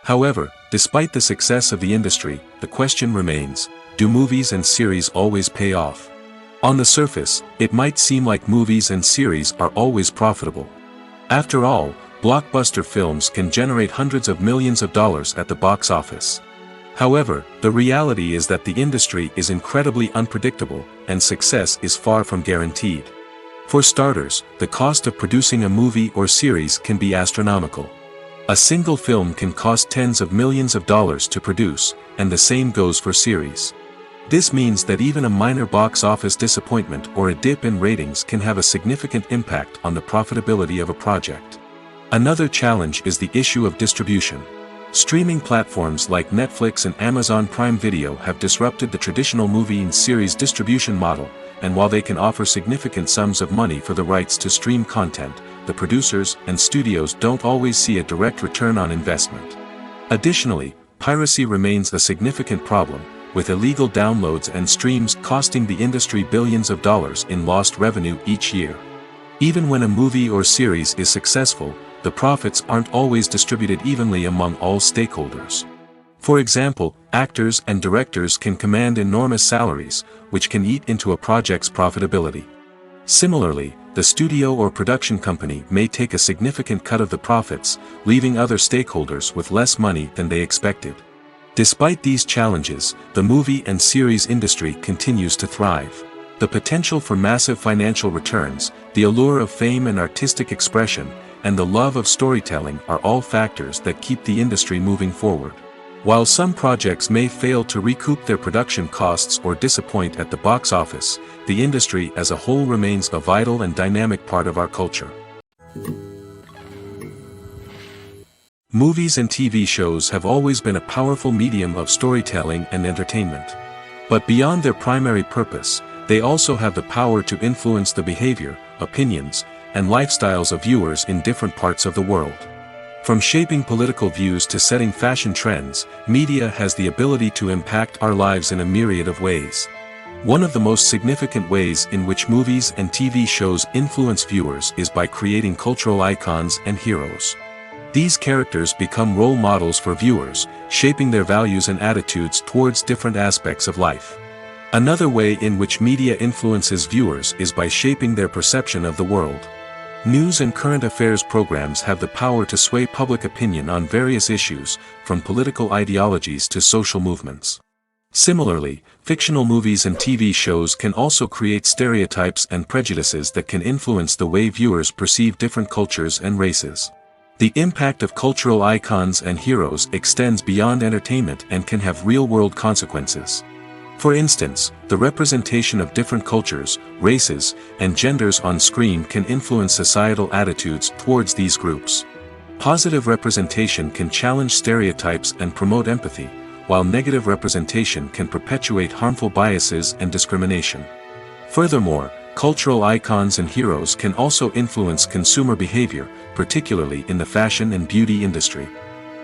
However, despite the success of the industry, the question remains: do movies and series always pay off? On the surface, it might seem like movies and series are always profitable. After all, blockbuster films can generate hundreds of millions of dollars at the box office. However, the reality is that the industry is incredibly unpredictable, and success is far from guaranteed. For starters, the cost of producing a movie or series can be astronomical. A single film can cost tens of millions of dollars to produce, and the same goes for series. This means that even a minor box office disappointment or a dip in ratings can have a significant impact on the profitability of a project. Another challenge is the issue of distribution. Streaming platforms like Netflix and Amazon Prime Video have disrupted the traditional movie and series distribution model, and while they can offer significant sums of money for the rights to stream content, the producers and studios don't always see a direct return on investment. Additionally, piracy remains a significant problem, with illegal downloads and streams costing the industry billions of dollars in lost revenue each year. Even when a movie or series is successful, the profits aren't always distributed evenly among all stakeholders. For example, actors and directors can command enormous salaries, which can eat into a project's profitability. Similarly, the studio or production company may take a significant cut of the profits, leaving other stakeholders with less money than they expected. Despite these challenges, the movie and series industry continues to thrive. The potential for massive financial returns, the allure of fame and artistic expression, and the love of storytelling are all factors that keep the industry moving forward. While some projects may fail to recoup their production costs or disappoint at the box office, the industry as a whole remains a vital and dynamic part of our culture. Movies and TV shows have always been a powerful medium of storytelling and entertainment. But beyond their primary purpose, they also have the power to influence the behavior, opinions, and lifestyles of viewers in different parts of the world. From shaping political views to setting fashion trends, media has the ability to impact our lives in a myriad of ways. One of the most significant ways in which movies and TV shows influence viewers is by creating cultural icons and heroes. These characters become role models for viewers, shaping their values and attitudes towards different aspects of life. Another way in which media influences viewers is by shaping their perception of the world. News and current affairs programs have the power to sway public opinion on various issues, from political ideologies to social movements. Similarly, fictional movies and TV shows can also create stereotypes and prejudices that can influence the way viewers perceive different cultures and races. The impact of cultural icons and heroes extends beyond entertainment and can have real-world consequences. For instance, the representation of different cultures, races, and genders on screen can influence societal attitudes towards these groups. Positive representation can challenge stereotypes and promote empathy, while negative representation can perpetuate harmful biases and discrimination. Furthermore, cultural icons and heroes can also influence consumer behavior, particularly in the fashion and beauty industry.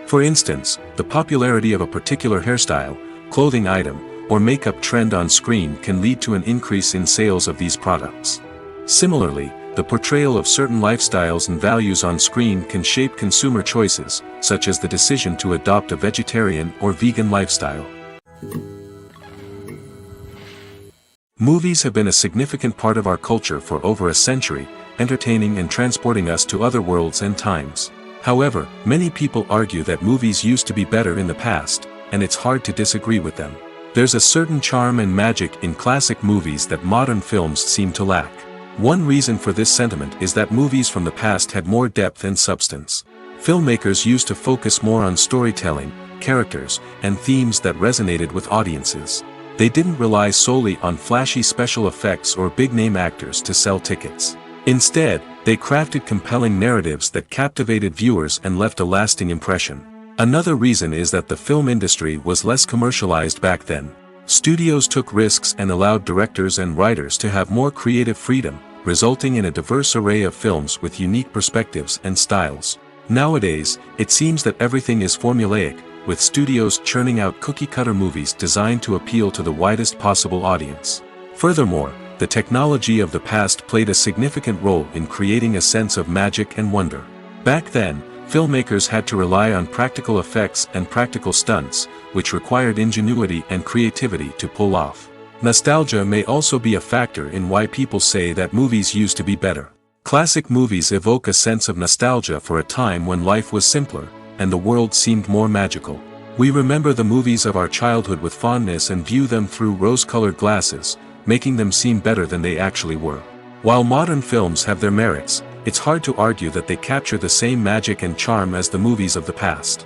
For instance, the popularity of a particular hairstyle, clothing item, or makeup trend on screen can lead to an increase in sales of these products. Similarly, the portrayal of certain lifestyles and values on screen can shape consumer choices, such as the decision to adopt a vegetarian or vegan lifestyle. Movies have been a significant part of our culture for over a century, entertaining and transporting us to other worlds and times. However, many people argue that movies used to be better in the past, and it's hard to disagree with them. There's a certain charm and magic in classic movies that modern films seem to lack. One reason for this sentiment is that movies from the past had more depth and substance. Filmmakers used to focus more on storytelling, characters, and themes that resonated with audiences. They didn't rely solely on flashy special effects or big-name actors to sell tickets. Instead, they crafted compelling narratives that captivated viewers and left a lasting impression. Another reason is that the film industry was less commercialized back then. Studios took risks and allowed directors and writers to have more creative freedom, resulting in a diverse array of films with unique perspectives and styles. Nowadays, it seems that everything is formulaic, with studios churning out cookie-cutter movies designed to appeal to the widest possible audience. Furthermore, the technology of the past played a significant role in creating a sense of magic and wonder. Back then, filmmakers had to rely on practical effects and practical stunts, which required ingenuity and creativity to pull off. Nostalgia may also be a factor in why people say that movies used to be better. Classic movies evoke a sense of nostalgia for a time when life was simpler, and the world seemed more magical. We remember the movies of our childhood with fondness and view them through rose-colored glasses, making them seem better than they actually were. While modern films have their merits, it's hard to argue that they capture the same magic and charm as the movies of the past.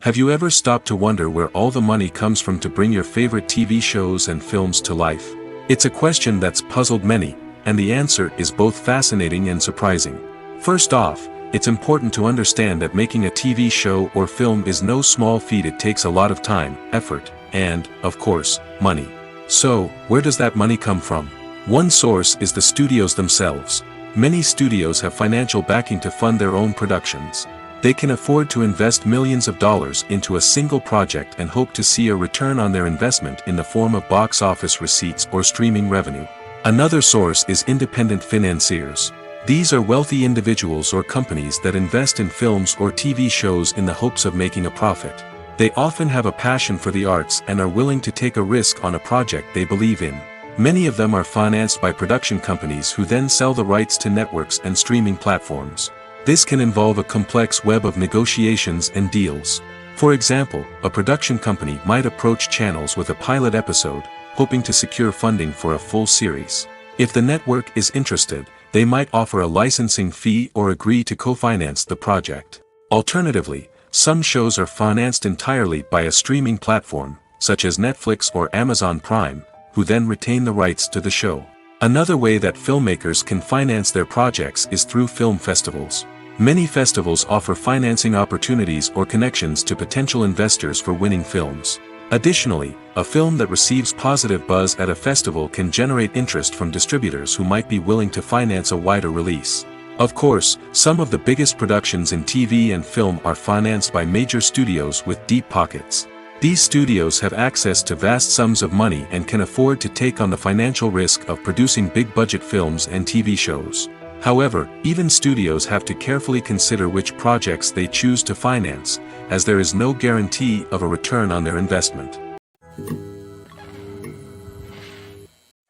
Have you ever stopped to wonder where all the money comes from to bring your favorite TV shows and films to life? It's a question that's puzzled many, and the answer is both fascinating and surprising. First off, it's important to understand that making a TV show or film is no small feat. It takes a lot of time, effort, and, of course, money. So, where does that money come from? One source is the studios themselves. Many studios have financial backing to fund their own productions. They can afford to invest millions of dollars into a single project and hope to see a return on their investment in the form of box office receipts or streaming revenue. Another source is independent financiers. These are wealthy individuals or companies that invest in films or TV shows in the hopes of making a profit. They often have a passion for the arts and are willing to take a risk on a project they believe in. Many of them are financed by production companies who then sell the rights to networks and streaming platforms. This can involve a complex web of negotiations and deals. For example, a production company might approach channels with a pilot episode, hoping to secure funding for a full series. If the network is interested, they might offer a licensing fee or agree to co-finance the project. Alternatively, some shows are financed entirely by a streaming platform, such as Netflix or Amazon Prime, who then retain the rights to the show. Another way that filmmakers can finance their projects is through film festivals. Many festivals offer financing opportunities or connections to potential investors for winning films. Additionally, a film that receives positive buzz at a festival can generate interest from distributors who might be willing to finance a wider release. Of course, some of the biggest productions in TV and film are financed by major studios with deep pockets. These studios have access to vast sums of money and can afford to take on the financial risk of producing big-budget films and TV shows. However, even studios have to carefully consider which projects they choose to finance, as there is no guarantee of a return on their investment.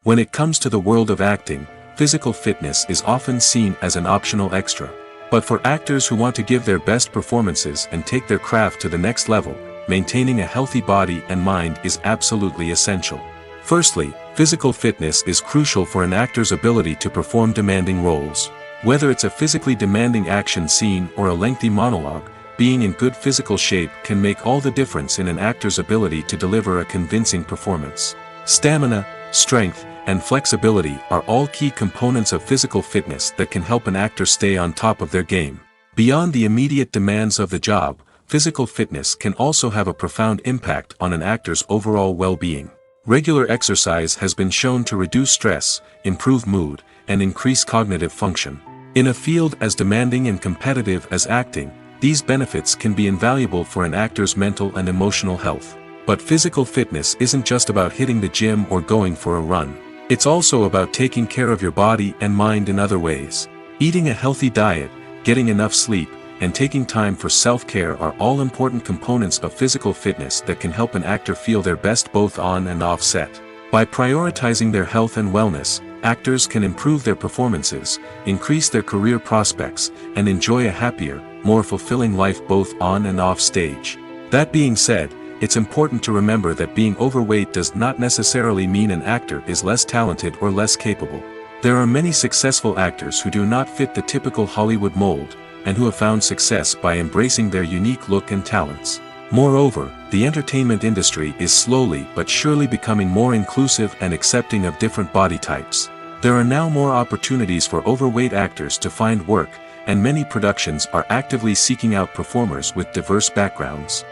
When it comes to the world of acting, physical fitness is often seen as an optional extra. But for actors who want to give their best performances and take their craft to the next level, maintaining a healthy body and mind is absolutely essential. Firstly, physical fitness is crucial for an actor's ability to perform demanding roles. Whether it's a physically demanding action scene or a lengthy monologue, being in good physical shape can make all the difference in an actor's ability to deliver a convincing performance. Stamina, strength, and flexibility are all key components of physical fitness that can help an actor stay on top of their game. Beyond the immediate demands of the job, physical fitness can also have a profound impact on an actor's overall well-being. Regular exercise has been shown to reduce stress, improve mood, and increase cognitive function. In a field as demanding and competitive as acting, these benefits can be invaluable for an actor's mental and emotional health. But physical fitness isn't just about hitting the gym or going for a run. It's also about taking care of your body and mind in other ways. Eating a healthy diet, getting enough sleep, and taking time for self-care are all important components of physical fitness that can help an actor feel their best both on and off set. By prioritizing their health and wellness, actors can improve their performances, increase their career prospects, and enjoy a happier, more fulfilling life both on and off stage. That being said, it's important to remember that being overweight does not necessarily mean an actor is less talented or less capable. There are many successful actors who do not fit the typical Hollywood mold, and who have found success by embracing their unique look and talents. Moreover, the entertainment industry is slowly but surely becoming more inclusive and accepting of different body types. There are now more opportunities for overweight actors to find work, and many productions are actively seeking out performers with diverse backgrounds.